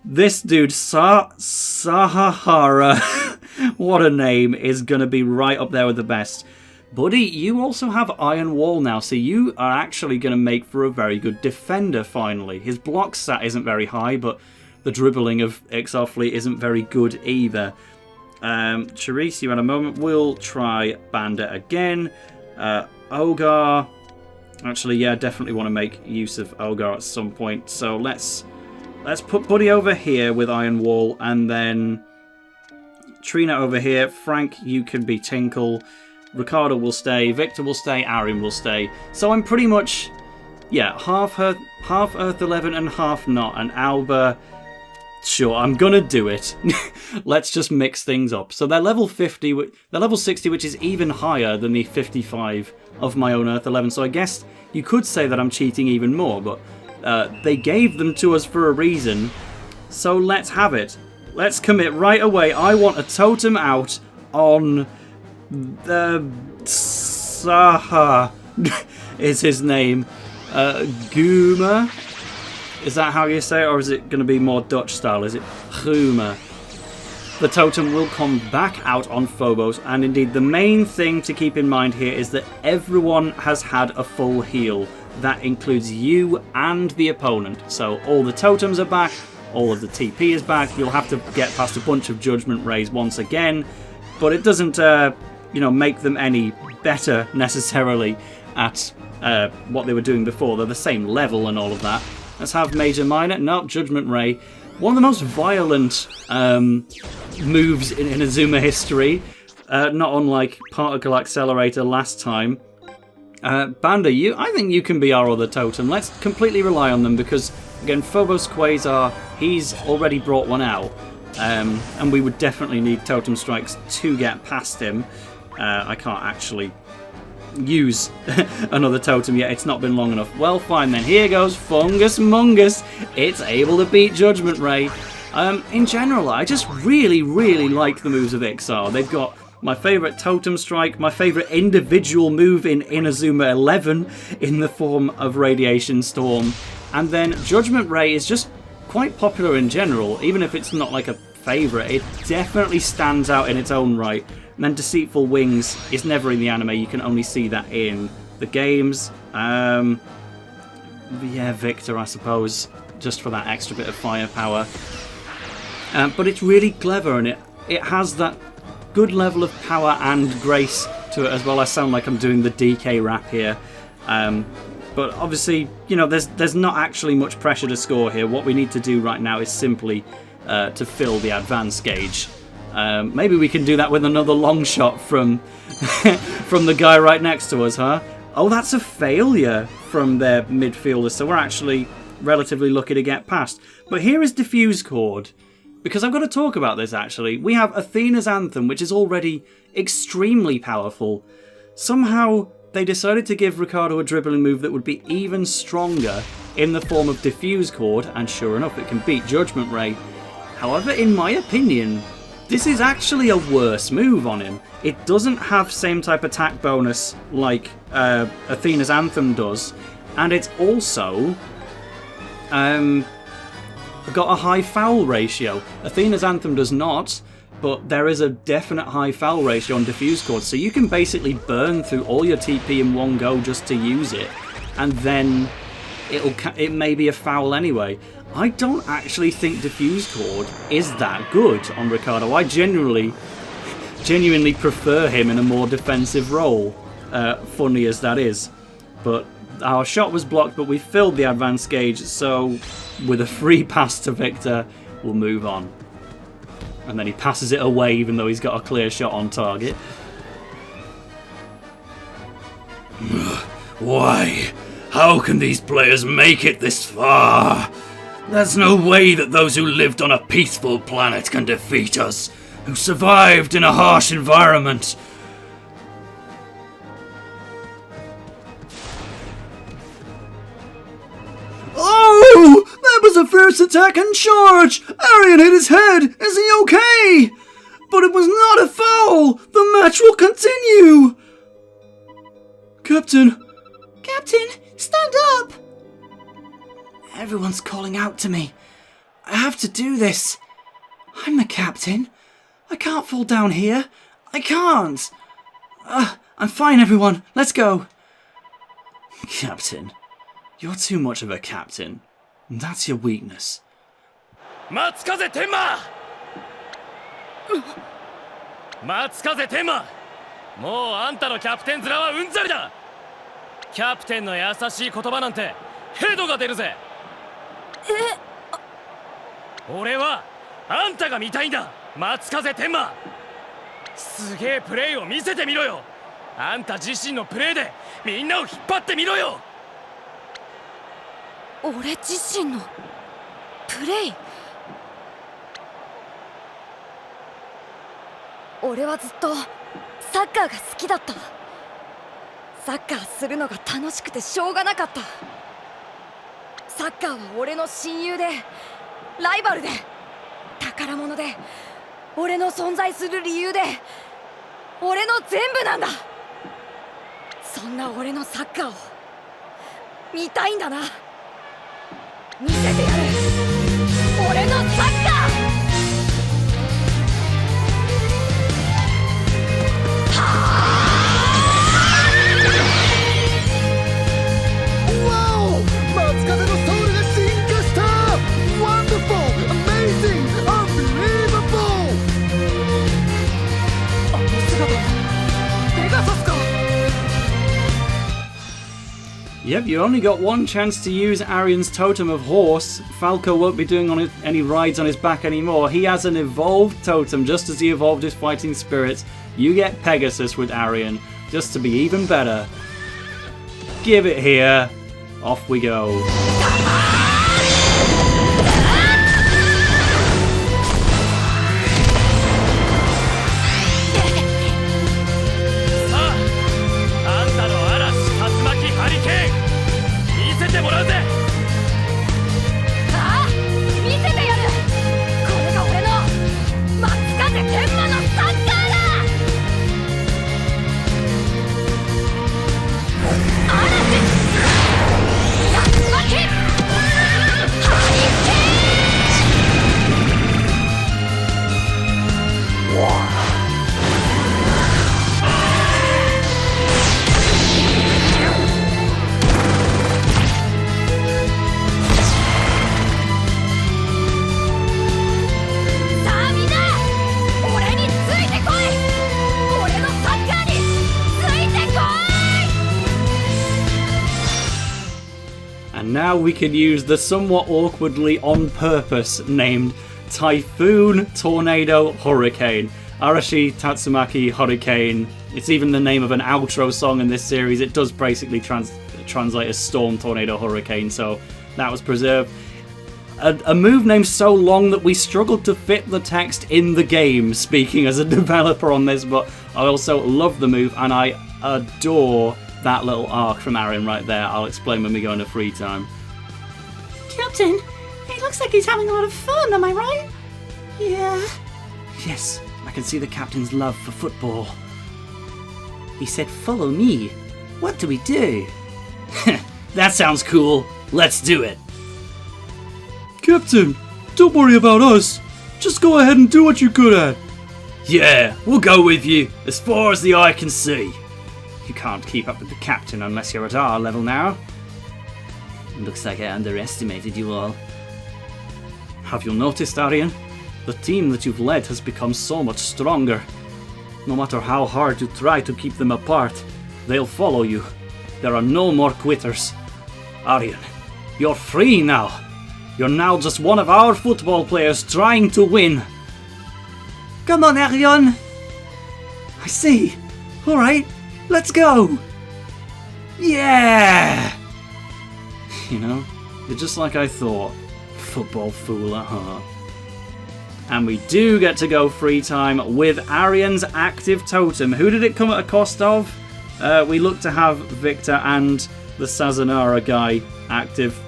this dude, Sahahara, what a name, is going to be right up there with the best. Buddy, you also have Iron Wall now, so you are actually going to make for a very good defender finally. His block stat isn't very high, but the dribbling of Ixar Fleet isn't very good either. Charisse, you had a moment. We'll try Bandit again. Ogar. Actually, yeah, definitely want to make use of Ogar at some point. So let's put Buddy over here with Iron Wall, and then Trina over here. Frank, you can be Tinkle. Ricardo will stay. Victor will stay. Arian will stay. So I'm pretty much, yeah, half Earth 11 and half not. And Alba. Sure, I'm gonna do it. Let's just mix things up. So they're level 50, they're level 60, which is even higher than the 55 of my own Earth 11. So I guess you could say that I'm cheating even more, but they gave them to us for a reason. So let's have it. Let's commit right away. I want a totem out on the Saha is his name. Guma. Is that how you say it, or is it going to be more Dutch style? Is it Guma? The totem will come back out on Phobos, and indeed the main thing to keep in mind here is that everyone has had a full heal. That includes you and the opponent. So all the totems are back, all of the TP is back. You'll have to get past a bunch of Judgment Rays once again, but it doesn't make them any better necessarily at what they were doing before. They're the same level and all of that. Let's have Major Minor. No, Judgment Ray. One of the most violent moves in Inazuma history. Not unlike Particle Accelerator last time. Banda, I think you can be our other totem. Let's completely rely on them because, again, Phobos Quasar, he's already brought one out. And we would definitely need totem strikes to get past him. I can't actually use another totem yet. It's not been long enough. Well, fine then. Here goes Fungus Mungus. It's able to beat Judgment Ray. In general, I just really, really like the moves of Ixar. They've got my favourite totem strike, my favourite individual move in Inazuma 11 in the form of Radiation Storm, and then Judgment Ray is just quite popular in general. Even if it's not like a favourite, it definitely stands out in its own right. And then Deceitful Wings is never in the anime, you can only see that in the games. Yeah, Victor, I suppose, just for that extra bit of firepower. But it's really clever, and it has that good level of power and grace to it as well. I sound like I'm doing the DK rap here. But obviously, there's not actually much pressure to score here. What we need to do right now is simply to fill the advance gauge. Maybe we can do that with another long shot from from the guy right next to us, huh? Oh, that's a failure from their midfielder, so we're actually relatively lucky to get past. But here is Diffuse Chord, because I've got to talk about this actually. We have Athena's Anthem, which is already extremely powerful. Somehow they decided to give Ricardo a dribbling move that would be even stronger in the form of Diffuse Chord, and sure enough, it can beat Judgment Ray. However, in my opinion, this is actually a worse move on him. It doesn't have same type attack bonus like Athena's Anthem does, and it's also got a high foul ratio. Athena's Anthem does not. but there is a definite high foul ratio on diffuse cord, so you can basically burn through all your TP in one go just to use it, and then it may be a foul anyway. I don't actually think diffuse cord is that good on Ricardo. I genuinely prefer him in a more defensive role, funny as that is. But our shot was blocked, but we filled the advanced gauge, so with a free pass to Victor, we'll move on. And then he passes it away even though he's got a clear shot on target. Why? How can these players make it this far? There's no way that those who lived on a peaceful planet can defeat us, who survived in a harsh environment. Oh! That was a fierce attack and charge! Arian hit his head! Is he okay? But it was not a foul! The match will continue! Captain! Captain, stand up! Everyone's calling out to me. I have to do this. I'm the captain. I can't fall down here. I can't. I'm fine, everyone. Let's go. Captain, you're too much of a captain. That's your weakness. 松風天馬松風天馬もうあんたのキャプテン面はうんざりだキャプテンの優しい言葉なんてヘドが出るぜ俺はあんたが見たいんだ松風天馬すげえプレーを見せてみろよあんた自身のプレーでみんなを引っ張ってみろよ俺自身のプレイ。俺はずっとサッカーが好きだった。サッカーするのが楽しくてしょうがなかった。サッカーは俺の親友でライバルで宝物で俺の存在する理由で俺の全部なんだ。そんな俺のサッカーを見たいんだな。見せてやる俺のサッカー。Wow! 松風のソウルが進化した Wonderful! Amazing! Unbelievable! あの姿ペガサスか Yep, you only got one chance to use Arian's totem of horse. Falco won't be doing any rides on his back anymore. He has an evolved totem, just as he evolved his fighting spirits. You get Pegasus with Arian, just to be even better. Give it here. Off we go. 'And now we can use the somewhat awkwardly on purpose named Typhoon, Tornado, Hurricane. Arashi Tatsumaki Hurricane. It's even the name of an outro song in this series. It does basically translate as Storm, Tornado, Hurricane, so that was preserved. A move name so long that we struggled to fit the text in the game, speaking as a developer on this, but I also love the move, and I adore that little arc from Arian right there. I'll explain when we go into free time. Captain, he looks like he's having a lot of fun, am I right? Yeah. Yes, I can see the captain's love for football. He said, "Follow me." What do we do? That sounds cool. Let's do it. Captain, don't worry about us. Just go ahead and do what you're good at. Yeah, we'll go with you, as far as the eye can see. You can't keep up with the captain unless you're at our level now. Looks like I underestimated you all. Have you noticed, Aryan? The team that you've led has become so much stronger. No matter how hard you try to keep them apart, they'll follow you. There are no more quitters. Aryan, you're free now. You're now just one of our football players trying to win. Come on, Aryan! I see. Alright, let's go! Yeah! You know, you're just like I thought. Football fool at heart. And we do get to go free time with Aryan's active totem. Who did it come at a cost of? We look to have Victor and the Sazanara guy active.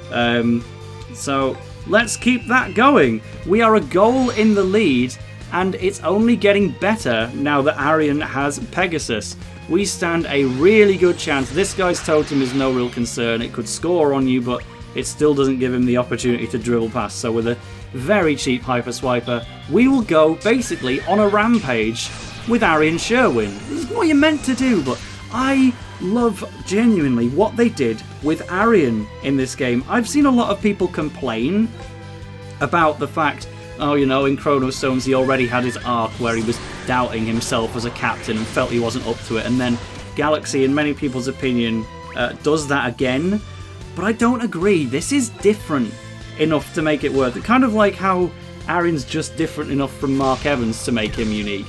So let's keep that going. We are a goal in the lead, and it's only getting better now that Aryan has Pegasus. We stand a really good chance. This guy's totem is no real concern. It could score on you, but it still doesn't give him the opportunity to dribble past. So with a very cheap Hyper Swiper, we will go basically on a rampage with Aryan Sherwin. This is what you're meant to do, but I love genuinely what they did with Aryan in this game. I've seen a lot of people complain about the fact, oh, you know, in Chrono Stones he already had his arc where he was doubting himself as a captain and felt he wasn't up to it, and then Galaxy, in many people's opinion, does that again. But I don't agree. This is different enough to make it worth it. Kind of like how Aryan's just different enough from Mark Evans to make him unique.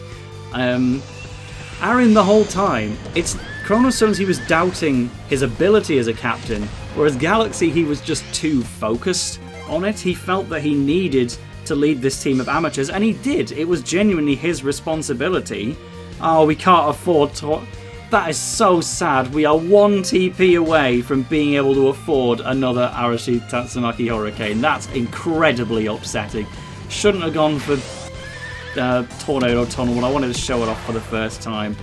Aryan the whole time, it's Chrono Stones he was doubting his ability as a captain, whereas Galaxy he was just too focused on it. He felt that he needed to lead this team of amateurs, and he did. It was genuinely his responsibility. Oh, we can't afford to... That is so sad. We are 1 TP away from being able to afford another Arashi Tatsumaki Hurricane. That's incredibly upsetting. Shouldn't have gone for Tornado Tunnel when I wanted to show it off for the first time.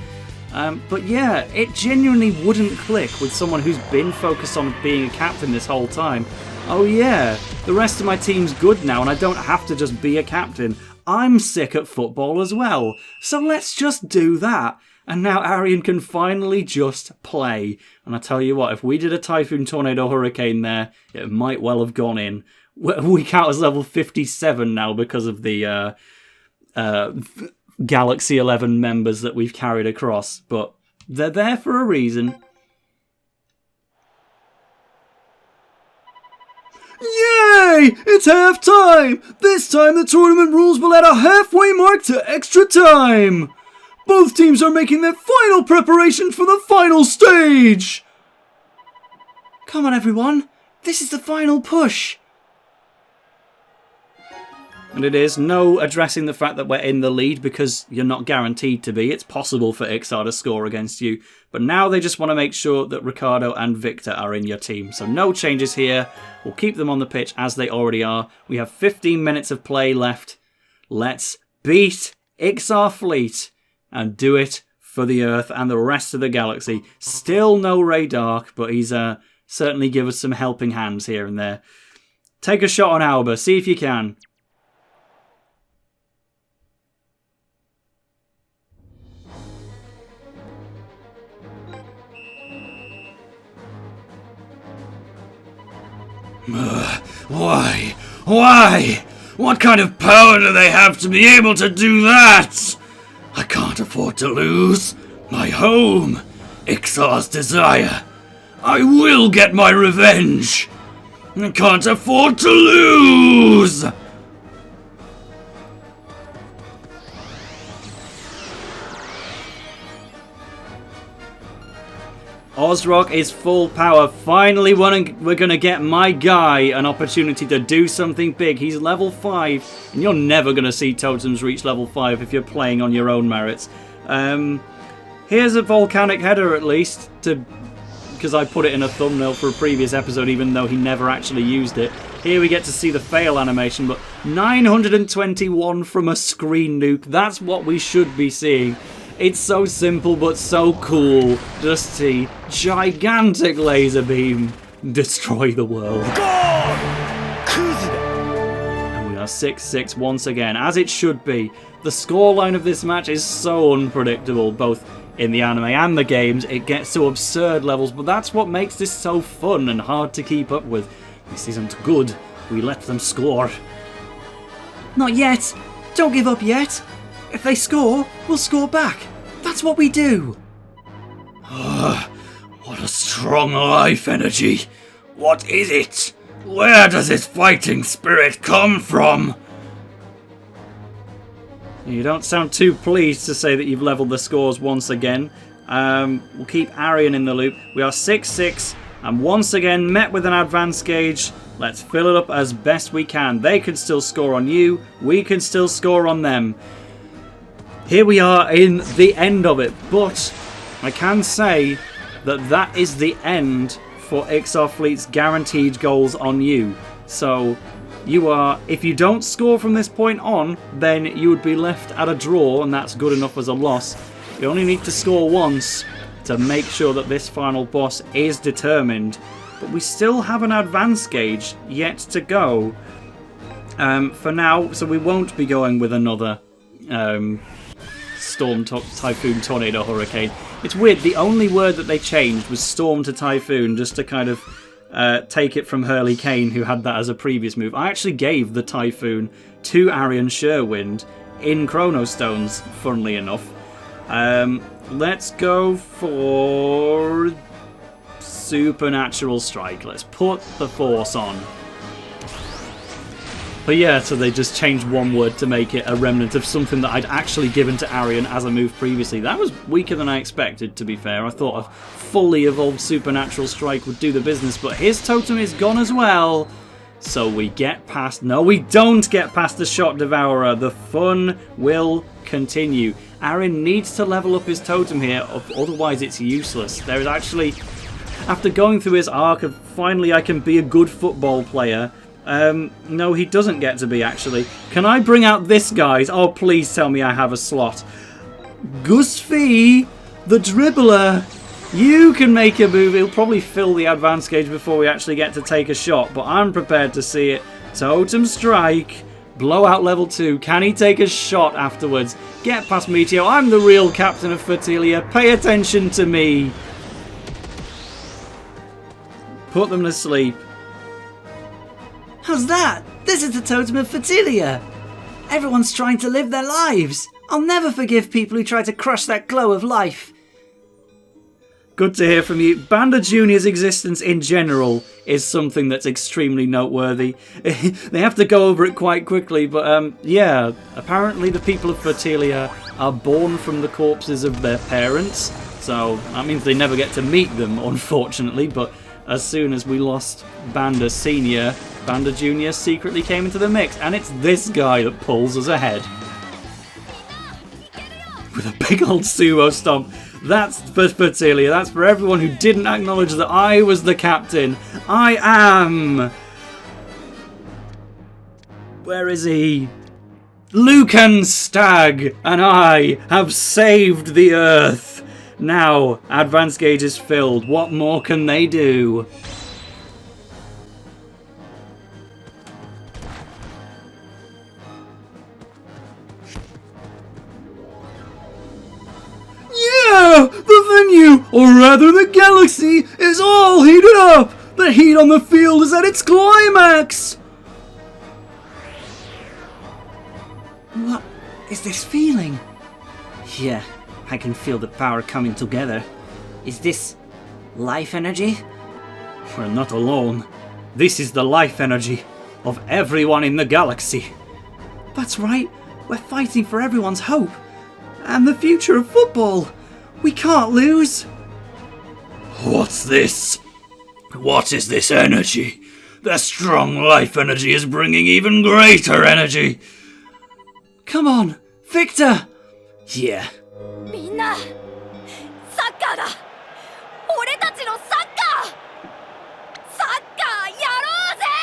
But yeah, it genuinely wouldn't click with someone who's been focused on being a captain this whole time. Oh yeah, the rest of my team's good now and I don't have to just be a captain. I'm sick at football as well. So let's just do that. And now Aryan can finally just play. And I tell you what, if we did a Typhoon Tornado Hurricane there, it might well have gone in. We count as level 57 now because of the Galaxy 11 members that we've carried across. But they're there for a reason. Yay! It's half time! This time the tournament rules will add a halfway mark to extra time! Both teams are making their final preparations for the final stage! Come on everyone, this is the final push! And it is no addressing the fact that we're in the lead because you're not guaranteed to be. It's possible for Ixar to score against you. But now they just want to make sure that Ricardo and Victor are in your team. So no changes here. We'll keep them on the pitch as they already are. We have 15 minutes of play left. Let's beat Ixar Fleet and do it for the Earth and the rest of the galaxy. Still no Ray Dark, but he's certainly give us some helping hands here and there. Take a shot on Alba. See if you can. Why? Why? What kind of power do they have to be able to do that? I can't afford to lose. My home. Ixar's desire. I will get my revenge. I can't afford to lose. Ozrock is full power. Finally, we're going to get my guy an opportunity to do something big. He's level 5, and you're never going to see totems reach level 5 if you're playing on your own merits. Here's a volcanic header, at least, because I put it in a thumbnail for a previous episode, even though he never actually used it. Here we get to see the fail animation, but 921 from a screen nuke. That's what we should be seeing. It's so simple but so cool. Just see gigantic laser beam destroy the world. And we are 6-6 once again, as it should be. The scoreline of this match is so unpredictable, both in the anime and the games. It gets to absurd levels, but that's what makes this so fun and hard to keep up with. This isn't good. We let them score. Not yet. Don't give up yet. If they score, we'll score back. That's what we do. What a strong life energy. What is it? Where does this fighting spirit come from? You don't sound too pleased to say that you've leveled the scores once again. We'll keep Arian in the loop. We are 6-6, and once again met with an advance gauge. Let's fill it up as best we can. They can still score on you. We can still score on them. Here we are in the end of it, but I can say that that is the end for Ixar Fleet's guaranteed goals on you. So you are, if you don't score from this point on, then you would be left at a draw, and that's good enough as a loss. You only need to score once to make sure that this final boss is determined. But we still have an advance gauge yet to go for now, so we won't be going with another Storm, Typhoon, Tornado, Hurricane. It's weird, the only word that they changed was Storm to Typhoon, just to kind of take it from Hurley Kane, who had that as a previous move. I actually gave the Typhoon to Arian Sherwind in Chrono Stones, funnily enough. Let's go for Supernatural Strike. Let's put the Force on. But yeah, so they just changed one word to make it a remnant of something that I'd actually given to Arian as a move previously. That was weaker than I expected, to be fair. I thought a fully evolved Supernatural Strike would do the business, but his totem is gone as well. So we get past... No, we don't get past the Shock Devourer. The fun will continue. Arian needs to level up his totem here, otherwise it's useless. There is actually... After going through his arc of finally I can be a good football player... no, he doesn't get to be, actually. Can I bring out this, guys? Oh, please tell me I have a slot. Gusfi, the dribbler. You can make a move. He'll probably fill the advance gauge before we actually get to take a shot, but I'm prepared to see it. Totem Strike. Blowout level 2. Can he take a shot afterwards? Get past Meteo. I'm the real captain of Fertilia. Pay attention to me. Put them to sleep. How's that? This is the totem of Fertilia. Everyone's trying to live their lives. I'll never forgive people who try to crush that glow of life. Good to hear from you. Banda Junior's existence in general is something that's extremely noteworthy. They have to go over it quite quickly, but yeah, apparently the people of Fertilia are born from the corpses of their parents, so that means they never get to meet them, unfortunately, but as soon as we lost Banda Senior, Banda Junior secretly came into the mix, and it's this guy that pulls us ahead. With a big old sumo stomp. That's for Fertilia. That's for everyone who didn't acknowledge that I was the captain. I am... Where is he? Lucan Stag and I have saved the Earth. Now, advance gauge is filled. What more can they do? Yeah! The venue, or rather the galaxy, is all heated up! The heat on the field is at its climax! What is this feeling? Yeah, I can feel the power coming together. Is this life energy? We're not alone. This is the life energy of everyone in the galaxy. That's right. We're fighting for everyone's hope. And the future of football. We can't lose. What's this? What is this energy? The strong life energy is bringing even greater energy. Come on, Victor! Yeah. みんなサッカーだ俺たちのサッカーサッカーやろうぜ 「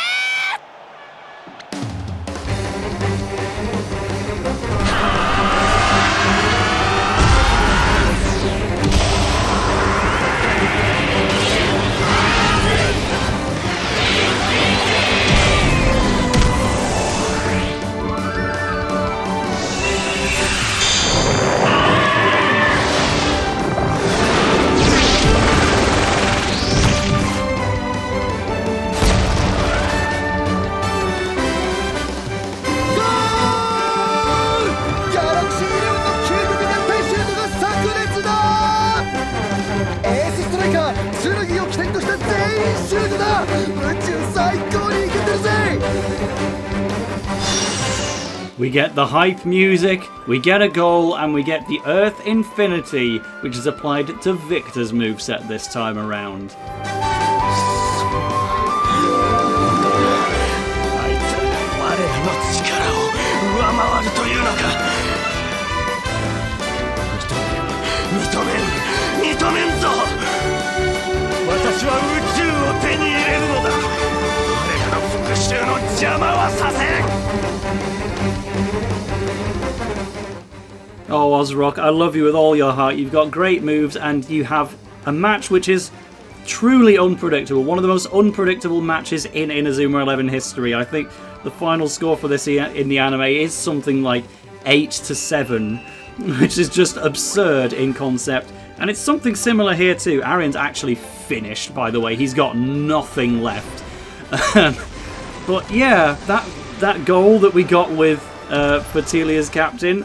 We get the hype music, we get a goal, and we get the Earth Infinity, which is applied to Victor's moveset this time around. 認めんぞ。私は宇宙を手に入れるのだ。俺らの復讐の邪魔はさせん。 Oh, Ozrock, I love you with all your heart. You've got great moves, and you have a match which is truly unpredictable. One of the most unpredictable matches in Inazuma 11 history. I think the final score for this in the anime is something like 8-7, which is just absurd in concept. And it's something similar here too. Arian's actually finished, by the way. He's got nothing left. But yeah, that goal that we got with Fertilia's captain,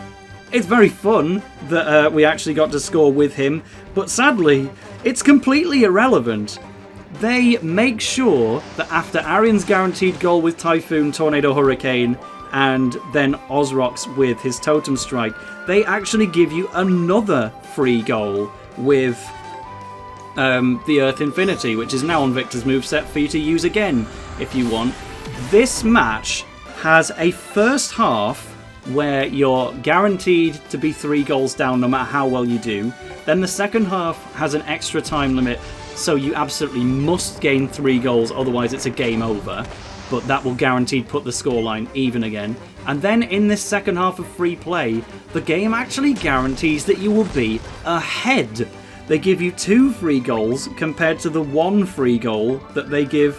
it's very fun that we actually got to score with him. But sadly, it's completely irrelevant. They make sure that after Arian's guaranteed goal with Typhoon, Tornado, Hurricane, and then Ozrock's with his Totem Strike, they actually give you another free goal with the Earth Infinity, which is now on Victor's moveset for you to use again if you want. This match has a first half where you're guaranteed to be 3 goals down no matter how well you do. Then the second half has an extra time limit, so you absolutely must gain 3 goals, otherwise it's a game over. But that will guaranteed put the scoreline even again. And then in this second half of free play, the game actually guarantees that you will be ahead. They give you 2 free goals compared to the 1 free goal that they give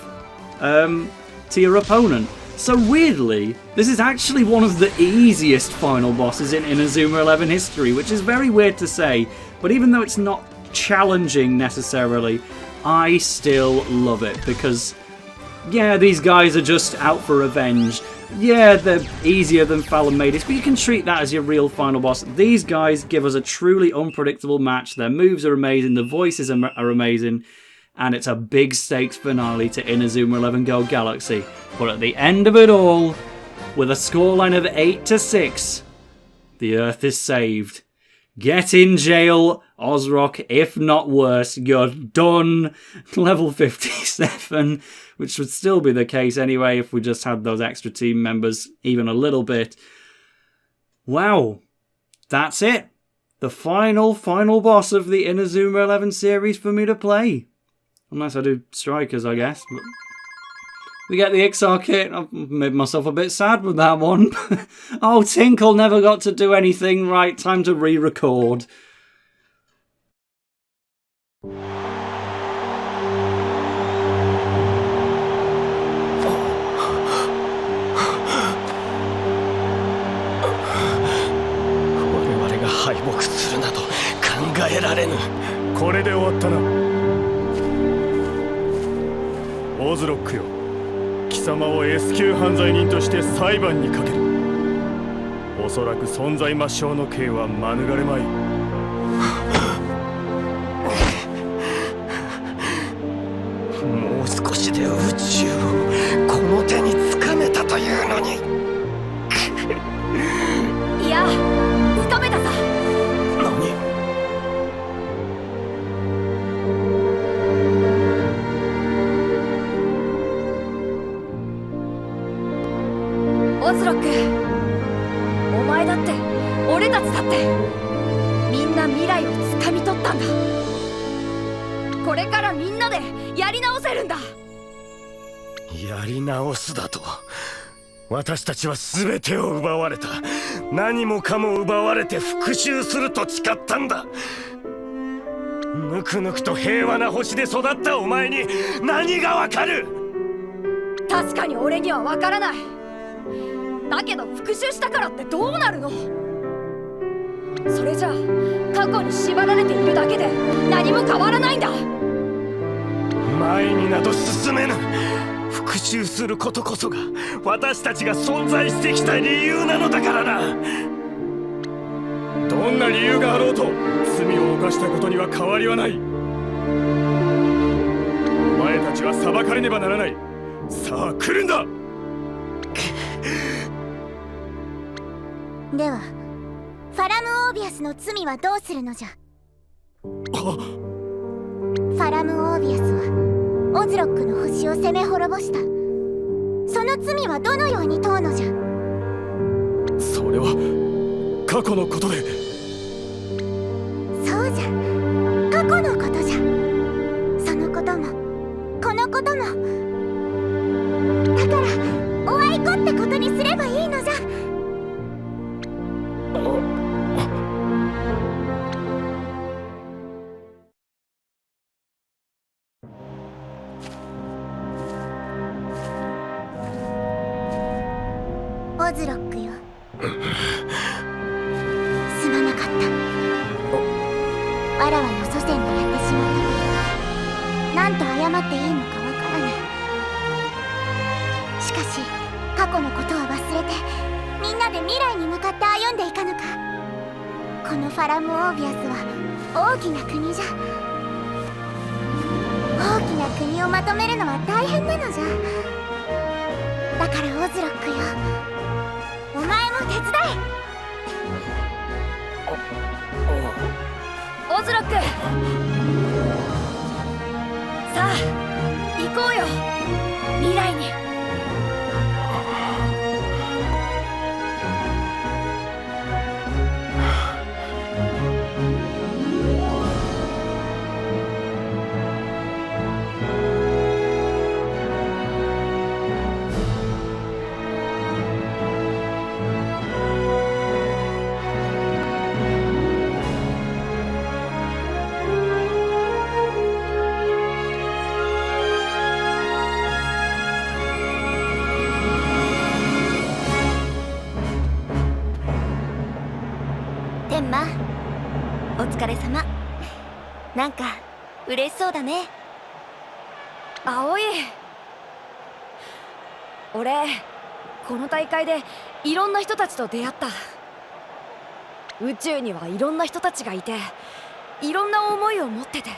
to your opponent. So weirdly, this is actually one of the easiest final bosses in Inazuma 11 history, which is very weird to say, but even though it's not challenging necessarily, I still love it because, yeah, these guys are just out for revenge. Yeah, they're easier than Falam Orbius, but you can treat that as your real final boss. These guys give us a truly unpredictable match. Their moves are amazing, the voices are amazing, and it's a big stakes finale to Inazuma 11 GO Galaxy. But at the end of it all, with a scoreline of 8-6, the Earth is saved. Get in jail, Ozrock, if not worse. You're done. Level 57, which would still be the case anyway if we just had those extra team members even a little bit. Wow. That's it. The final boss of the Inazuma 11 series for me to play. Unless I do strikers, I guess. But we get the Ixar kit. I've made myself a bit sad with that one. Oh, Tinkle never got to do anything. Right, time to re-record. Ozrock よ、貴様を S 級犯罪人として裁判にかける。おそらく存在抹消の刑は免れまい。もう少しで宇宙をこの手につかめたというのに。いや、認めたさ。何？オズロック、お前だって俺たちだってみんな未来をつかみ取ったんだ。これからみんなでやり直せるんだ。やり直すだと。私たちは全てを奪われた。何もかも奪われて復讐すると誓ったんだ。ぬくぬくと平和な星で育ったお前に何がわかる？確かに俺にはわからない。だけど復讐したからってどうなるの？それじゃあ過去に縛られているだけで何も変わらないんだ。前になど進めぬ。復讐することこそが私たちが存在してきた理由なのだからな。どんな理由があろうと罪を犯したことには変わりはない。お前たちは裁かれねばならない。さあ来るんだ。ではファラムオービアスの罪はどうするのじゃ。ファラムオービアスはオズロックの星を攻め滅ぼした。その罪はどのように問うのじゃ。それは過去のことで。そうじゃ、過去のことじゃ。そのこともこのことも。だからおあいこってことにすればいいのじゃ。オズロックよ、すまなかった。わらわの祖先がやってしまったこと、なんと謝っていいのかわからない。しかし過去のことは忘れて、みんなで未来に向かって歩んでいかぬか。このファラムオービアスは大きな国じゃ。大きな国をまとめるのは大変なのじゃ。だからオズロックよ、お前も手伝え。オズロック、さあ行こうよ、未来に。お疲れ様。なんか嬉しそうだね。葵、俺この大会でいろんな人たちと出会った。宇宙にはいろんな人たちがいて、いろんな思いを持ってて、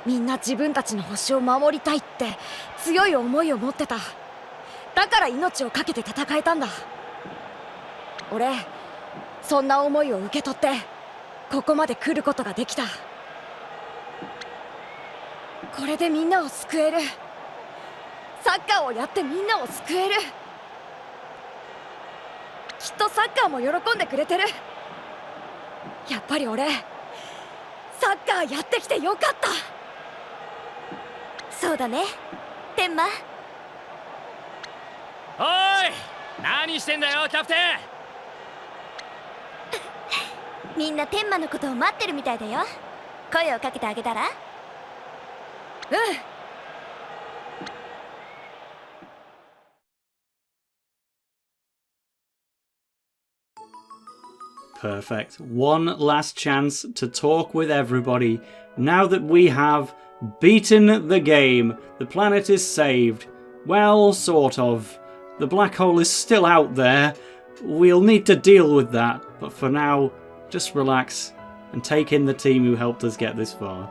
みんな自分たちの星を守りたいって強い思いを持ってた。だから命を懸けて戦えたんだ。俺そんな思いを受け取ってここまで来ることができた。これでみんなを救える。サッカーをやってみんなを救える。きっとサッカーも喜んでくれてる。やっぱり俺サッカーやってきてよかった。そうだね、天馬。おーい、何してんだよキャプテン。みんな天馬のことを待ってるみたいだよ。声をかけてあげたら。うん。Perfect. One last chance to talk with everybody. Now that we have beaten the game, the planet is saved. Well, sort of. The black hole is still out there. We'll need to deal with that, but for now, just relax and take in the team who helped us get this far.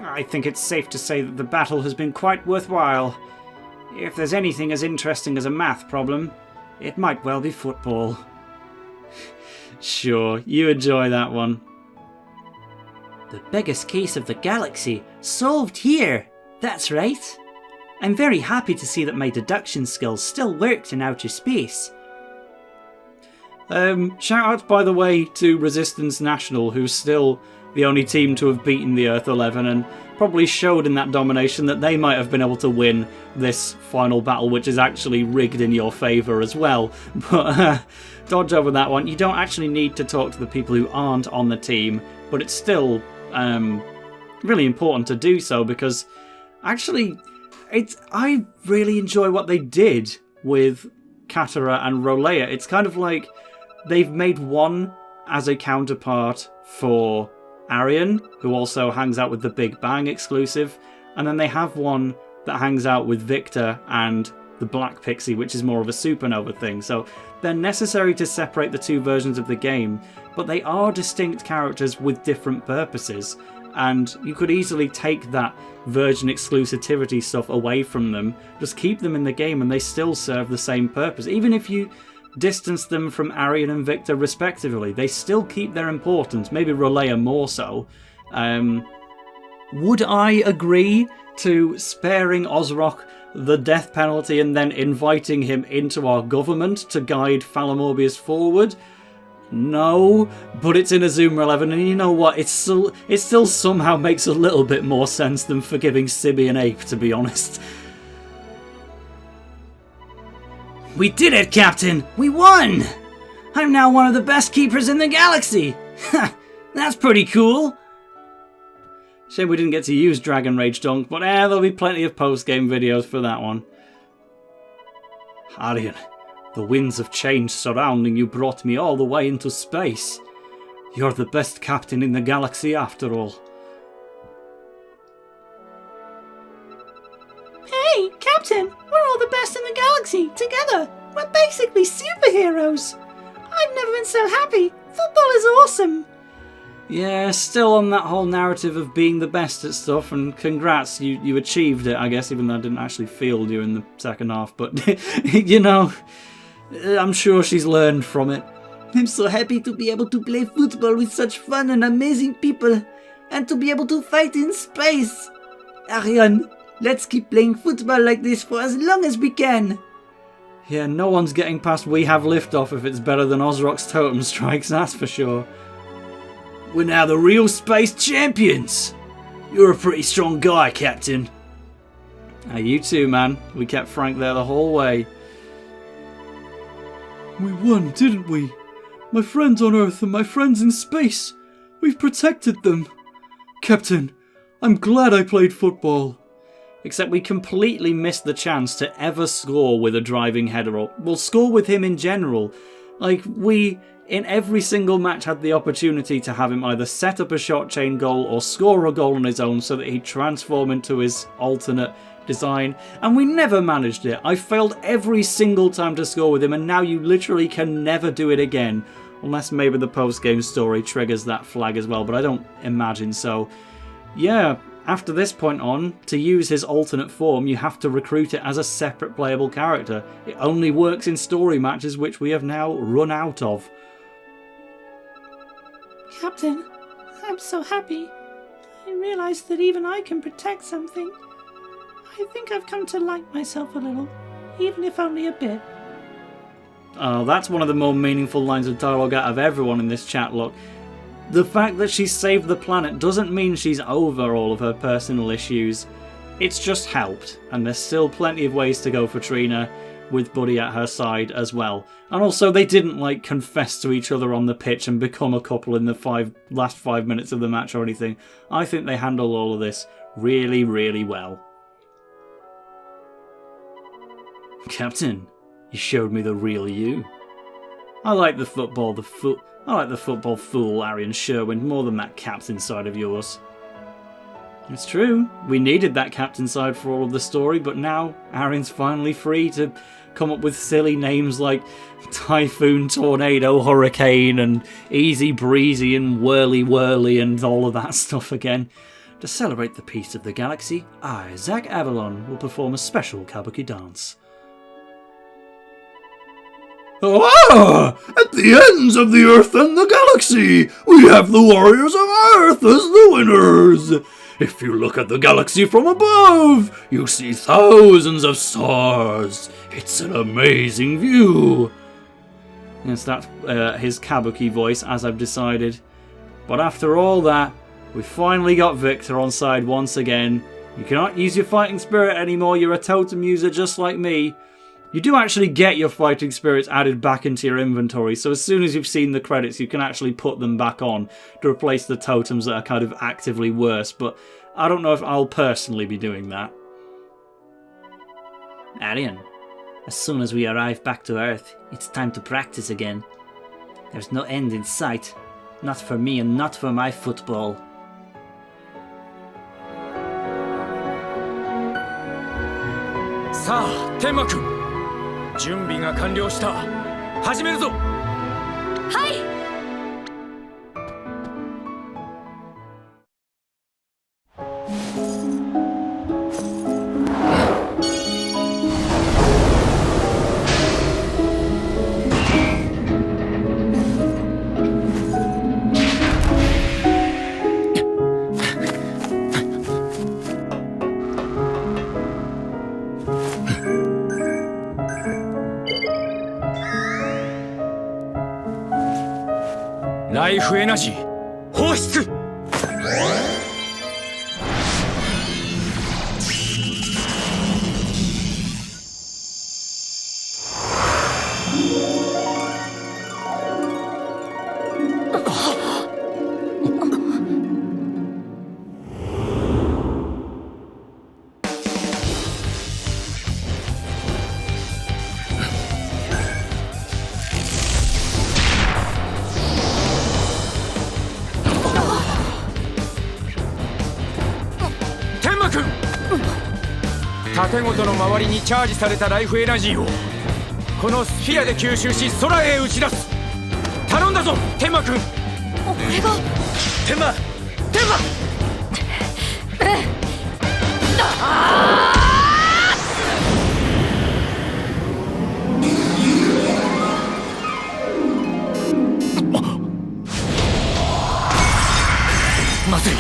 I think it's safe to say that the battle has been quite worthwhile. If there's anything as interesting as a math problem, it might well be football. Sure, you enjoy that one. The biggest case of the galaxy solved here. That's right. I'm very happy to see that my deduction skills still worked in outer space. Shout out, by the way, to Resistance National, who's still the only team to have beaten the Earth 11 and probably showed in that domination that they might have been able to win this final battle, which is actually rigged in your favour as well. But dodge over that one. You don't actually need to talk to the people who aren't on the team, but it's still really important to do so because actually I really enjoy what they did with Katara and Rolea. It's kind of like they've made one as a counterpart for Arian, who also hangs out with the Big Bang exclusive, and then they have one that hangs out with Victor and the Black Pixie, which is more of a supernova thing. So they're necessary to separate the two versions of the game, but they are distinct characters with different purposes. and you could easily take that Virgin exclusivity stuff away from them, just keep them in the game and they still serve the same purpose. Even if you distance them from Arian and Victor respectively, they still keep their importance, maybe Relaya more so. Would I agree to sparing Ozrock the death penalty and then inviting him into our government to guide Falam Orbius forward? No, but it's Inazuma 11, and you know what? It still somehow makes a little bit more sense than forgiving Sibby and Ape, to be honest. We did it, Captain! We won! I'm now one of the best keepers in the galaxy! That's pretty cool! Shame we didn't get to use Dragon Rage Dunk, but there'll be plenty of post-game videos for that one. Arian, the winds of change surrounding you brought me all the way into space. You're the best captain in the galaxy after all. Hey, Captain! We're all the best in the galaxy, together! We're basically superheroes! I've never been so happy! Football is awesome! Yeah, still on that whole narrative of being the best at stuff, and congrats, you achieved it, I guess, even though I didn't actually field you in the second half, but, you know, I'm sure she's learned from it. I'm so happy to be able to play football with such fun and amazing people, and to be able to fight in space. Arian, let's keep playing football like this for as long as we can. Yeah, no one's getting past We Have Liftoff if it's better than Ozrock's Totem Strikes, that's for sure. We're now the real space champions. You're a pretty strong guy, Captain. You too, man. We kept Frank there the whole way. We won, didn't we? My friends on Earth and my friends in space. We've protected them. Captain, I'm glad I played football. Except we completely missed the chance to ever score with a driving header, or well, score with him in general. Like, we, in every single match, had the opportunity to have him either set up a shot chain goal or score a goal on his own so that he'd transform into his alternate design, and we never managed it. I failed every single time to score with him, and now you literally can never do it again, unless maybe the post-game story triggers that flag as well, but I don't imagine so. Yeah, after this point on, to use his alternate form, you have to recruit it as a separate playable character. It only works in story matches, which we have now run out of. Captain, I'm so happy. I realised that even I can protect something. I think I've come to like myself a little, even if only a bit. Oh, that's one of the more meaningful lines of dialogue out of everyone in this chat, look. The fact that she saved the planet doesn't mean she's over all of her personal issues. It's just helped, and there's still plenty of ways to go for Trina, with Buddy at her side as well. And also, they didn't, like, confess to each other on the pitch and become a couple in the last 5 minutes of the match or anything. I think they handled all of this really, really well. Captain, you showed me the real you. I like the football fool Arian Sherwin more than that captain side of yours. It's true, we needed that captain side for all of the story, but now Arian's finally free to come up with silly names like Typhoon, Tornado, Hurricane, and Easy Breezy, and Whirly Whirly, and all of that stuff again. To celebrate the peace of the galaxy, I, Zach Avalon, will perform a special kabuki dance. Ah! At the ends of the Earth and the galaxy, we have the warriors of Earth as the winners. If you look at the galaxy from above, you see thousands of stars. It's an amazing view. Yes, that's his kabuki voice, as I've decided. But after all that, we finally got Victor on side once again. You cannot use your fighting spirit anymore, you're a totem user just like me. You do actually get your fighting spirits added back into your inventory, so as soon as you've seen the credits you can actually put them back on to replace the totems that are kind of actively worse, but I don't know if I'll personally be doing that. Arian, as soon as we arrive back to Earth, it's time to practice again. There's no end in sight. Not for me and not for my football. Sa, Tenma-kun! 準備が完了した。始めるぞ。はい。イフエナジー放出。盾ごとの周りにチャージされたライフエナジーをこのスフィアで吸収し空へ打ち出す。頼んだぞ天馬くん。俺が天馬まずい。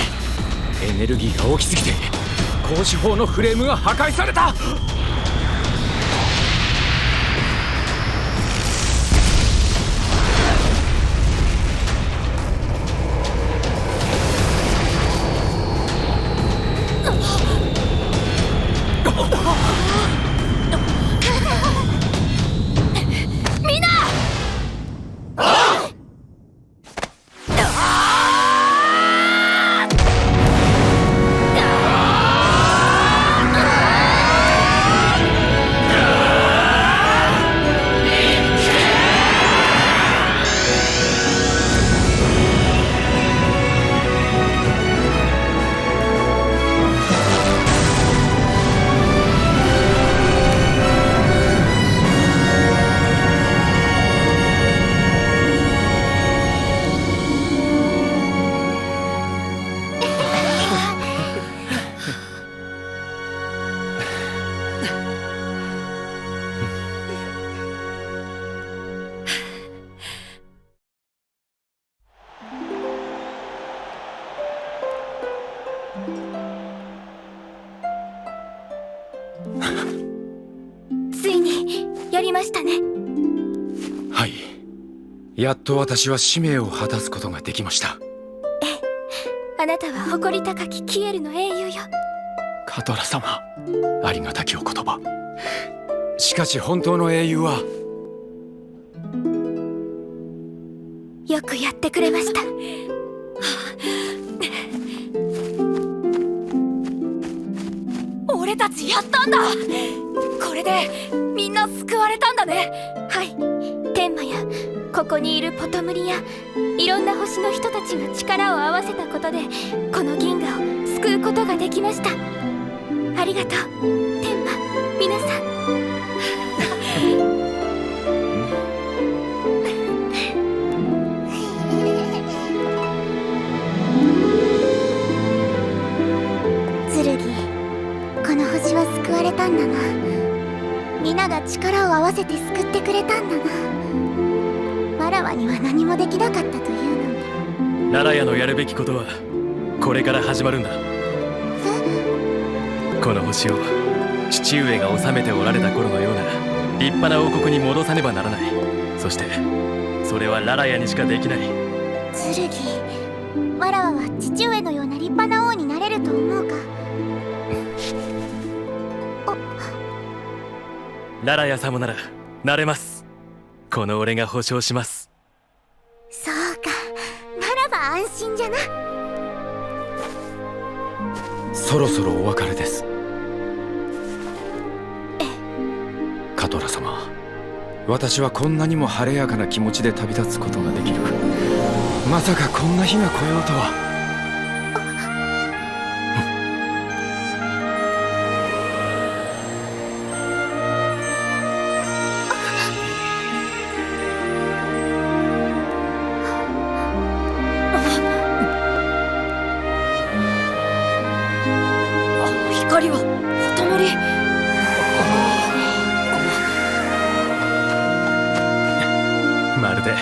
エネルギーが大きすぎて高司法のフレームが破壊された。みんなついにやりましたね。はい、やっと私は使命を果たすことができました。あなたは誇り高きキエルの英雄よ。カトラ様、ありがたきお言葉。しかし本当の英雄はよくやってくれました。俺たちやったんだ。これでみんな救われたんだね。はい、天馬やここにいるポトムリやいろんな星の人たちが力を合わせたことでこの銀河を救うことができました。ありがとう天馬、皆さん。この星は救われたんだな。皆が力を合わせて救ってくれたんだな。わらわには何もできなかったというのに。ララヤのやるべきことはこれから始まるんだ。この星を父上が治めておられた頃のような立派な王国に戻さねばならない。そしてそれはララヤにしかできない。剣、わらわは父上のような立派な王になれると思うか。ララヤ様ならなれます。この俺が保証します。そうか、ならば安心じゃな。そろそろお別れです。カトラ様、私はこんなにも晴れやかな気持ちで旅立つことができる。まさかこんな日が来ようとは。光は音のり。まるで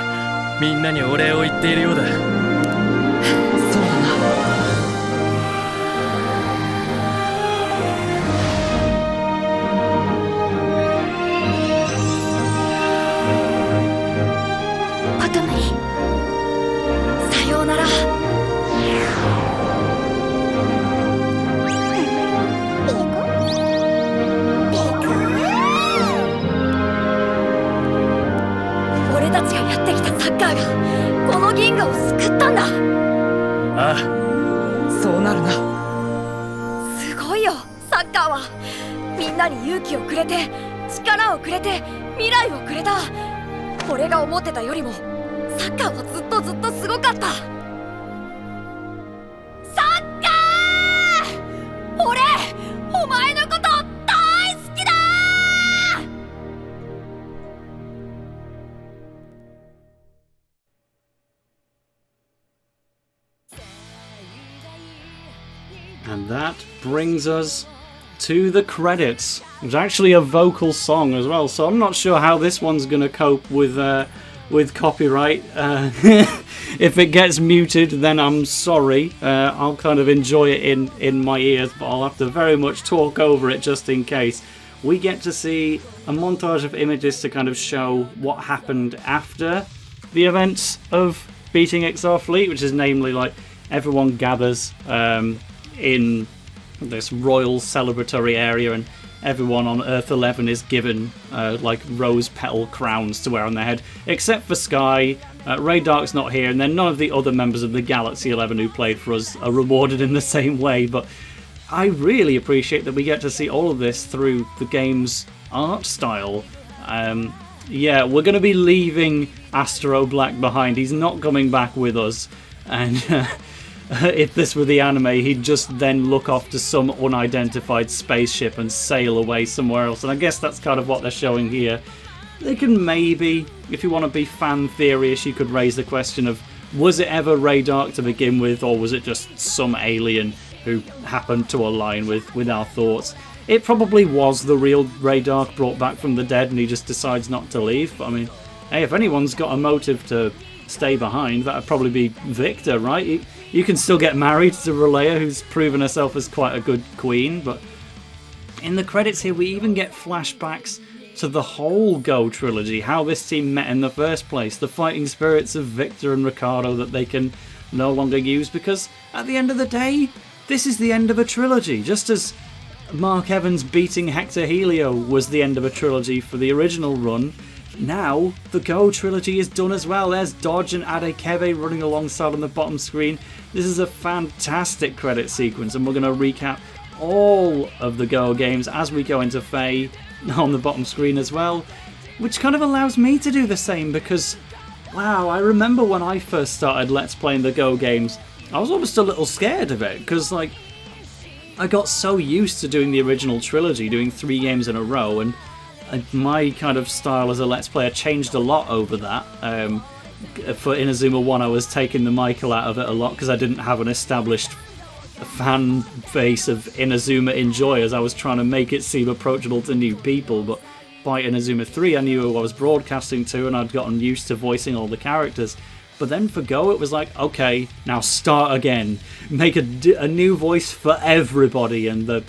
みんなにお礼を言っているようだ。そうだな。ポトムリ、そうなるな。すごいよサッカーは。みんなに勇気をくれて力をくれて未来をくれた。俺が思ってたよりもサッカーはずっとずっとすごかった。サッカー、俺お前のこと大好きだ。And that brings us to the credits. It was actually a vocal song as well, so I'm not sure how this one's going to cope with copyright. If it gets muted, then I'm sorry. I'll kind of enjoy it in my ears, but I'll have to very much talk over it just in case. We get to see a montage of images to kind of show what happened after the events of beating Ixar Fleet, which is namely like everyone gathers in this royal celebratory area, and everyone on Earth 11 is given like rose petal crowns to wear on their head, except for Sky. Raydark's not here, and then none of the other members of the Galaxy 11 who played for us are rewarded in the same way. But I really appreciate that we get to see all of this through the game's art style. Yeah, we're going to be leaving Astro Black behind. He's not coming back with us, and if this were the anime, he'd just then look off to some unidentified spaceship and sail away somewhere else. And I guess that's kind of what they're showing here. They can maybe, if you want to be fan theory-ish, you could raise the question of, was it ever Raydark to begin with, or was it just some alien who happened to align with our thoughts? It probably was the real Raydark brought back from the dead, and he just decides not to leave. But I mean, hey, if anyone's got a motive to stay behind, that'd probably be Victor, right? You can still get married to Relaya, who's proven herself as quite a good queen, but in the credits here we even get flashbacks to the whole Go trilogy, how this team met in the first place, the fighting spirits of Victor and Ricardo that they can no longer use, because at the end of the day, this is the end of a trilogy, just as Mark Evans beating Hector Helio was the end of a trilogy for the original run. Now, the Go trilogy is done as well. There's Dodge and Adekebe running alongside on the bottom screen. This is a fantastic credit sequence, and we're going to recap all of the Go games as we go into Faye on the bottom screen as well, which kind of allows me to do the same because, wow, I remember when I first started Let's Playing the Go games, I was almost a little scared of it because, like, I got so used to doing the original trilogy, doing 3 games in a row, and my kind of style as a Let's Player changed a lot over that. For Inazuma 1, I was taking the Michael out of it a lot because I didn't have an established fan base of Inazuma enjoyers. I was trying to make it seem approachable to new people, but by Inazuma 3 I knew who I was broadcasting to and I'd gotten used to voicing all the characters. But then for Go it was like, okay, now start again. Make a new voice for everybody, and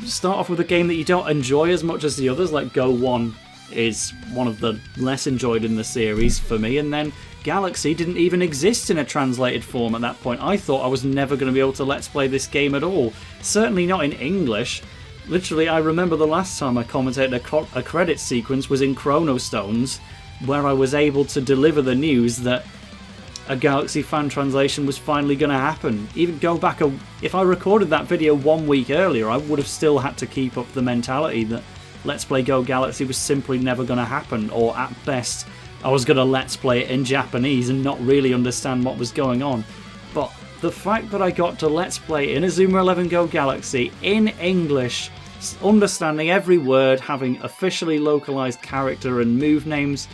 start off with a game that you don't enjoy as much as the others, like Go 1 is one of the less enjoyed in the series for me, and then Galaxy didn't even exist in a translated form at that point. I thought I was never going to be able to Let's Play this game at all, certainly not in English. Literally, I remember the last time I commentated a credit sequence was in Chrono Stones, where I was able to deliver the news that a Galaxy fan translation was finally going to happen. Even go back, if I recorded that video 1 week earlier, I would have still had to keep up the mentality that Let's Play Go Galaxy was simply never going to happen, or at best I was going to Let's Play it in Japanese and not really understand what was going on. But the fact that I got to Let's Play Inazuma 11 GO Galaxy in English, understanding every word, having officially localized character and move names,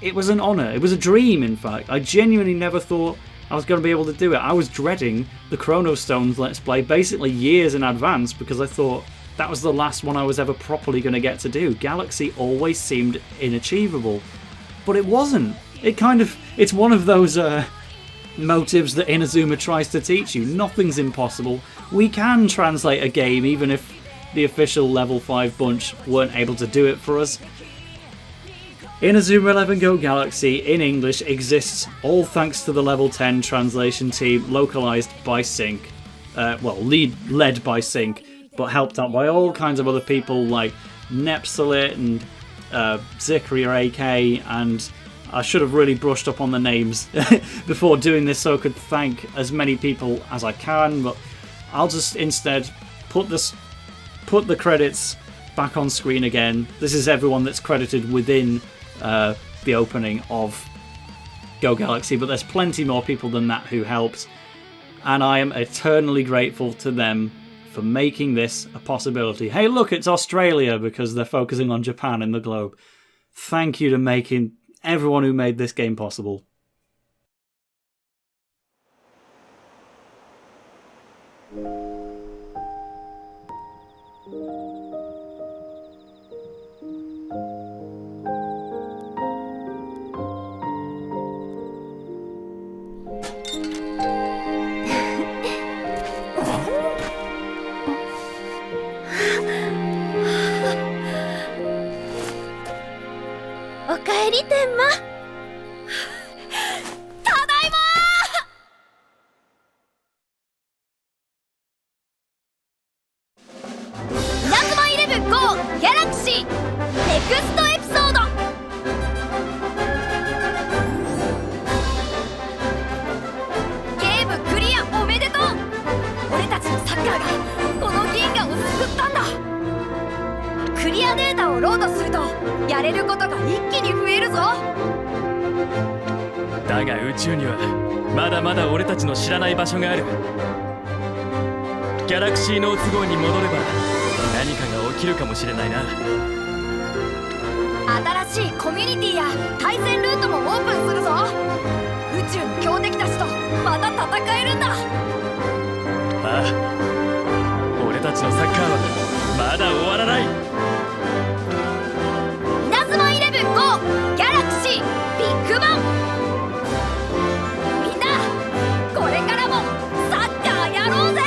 it was an honour. It was a dream, in fact. I genuinely never thought I was going to be able to do it. I was dreading the Chrono Stones Let's Play basically years in advance because I thought that was the last one I was ever properly going to get to do. Galaxy always seemed inachievable. But it wasn't. It's one of those motives that Inazuma tries to teach you. Nothing's impossible. We can translate a game even if the official level 5 bunch weren't able to do it for us. Inazuma 11 GO Galaxy in English exists all thanks to the level 10 translation team, localized by Sync. Led by Sync, but helped out by all kinds of other people like Nepsalit and Zikria AK, and I should have really brushed up on the names before doing this so I could thank as many people as I can, but I'll just instead put the credits back on screen again. This is everyone that's credited within the opening of Go Galaxy, but there's plenty more people than that who helped, and I am eternally grateful to them for making this a possibility. Hey look, it's Australia, because they're focusing on Japan in the globe. Thank you to making everyone who made this game possible. Inazuma Eleven GO Galaxy Next Episode! ゲームクリアおめでとう。俺たちのサッカーがこの銀河を救ったんだ。クリアデータをロードするとやれることが一気に増えるぞ。だが宇宙にはまだまだ俺たちの知らない場所がある。ギャラクシーノーツ号に戻れば何かが起きるかもしれないな。新しいコミュニティや対戦ルートもオープンするぞ。宇宙の強敵たちとまた戦えるんだ。ああ、俺たちのサッカーはまだ終わらない。稲妻イレブンGOギャラクシービッグバン。みんなこれからもサッカーやろうぜ。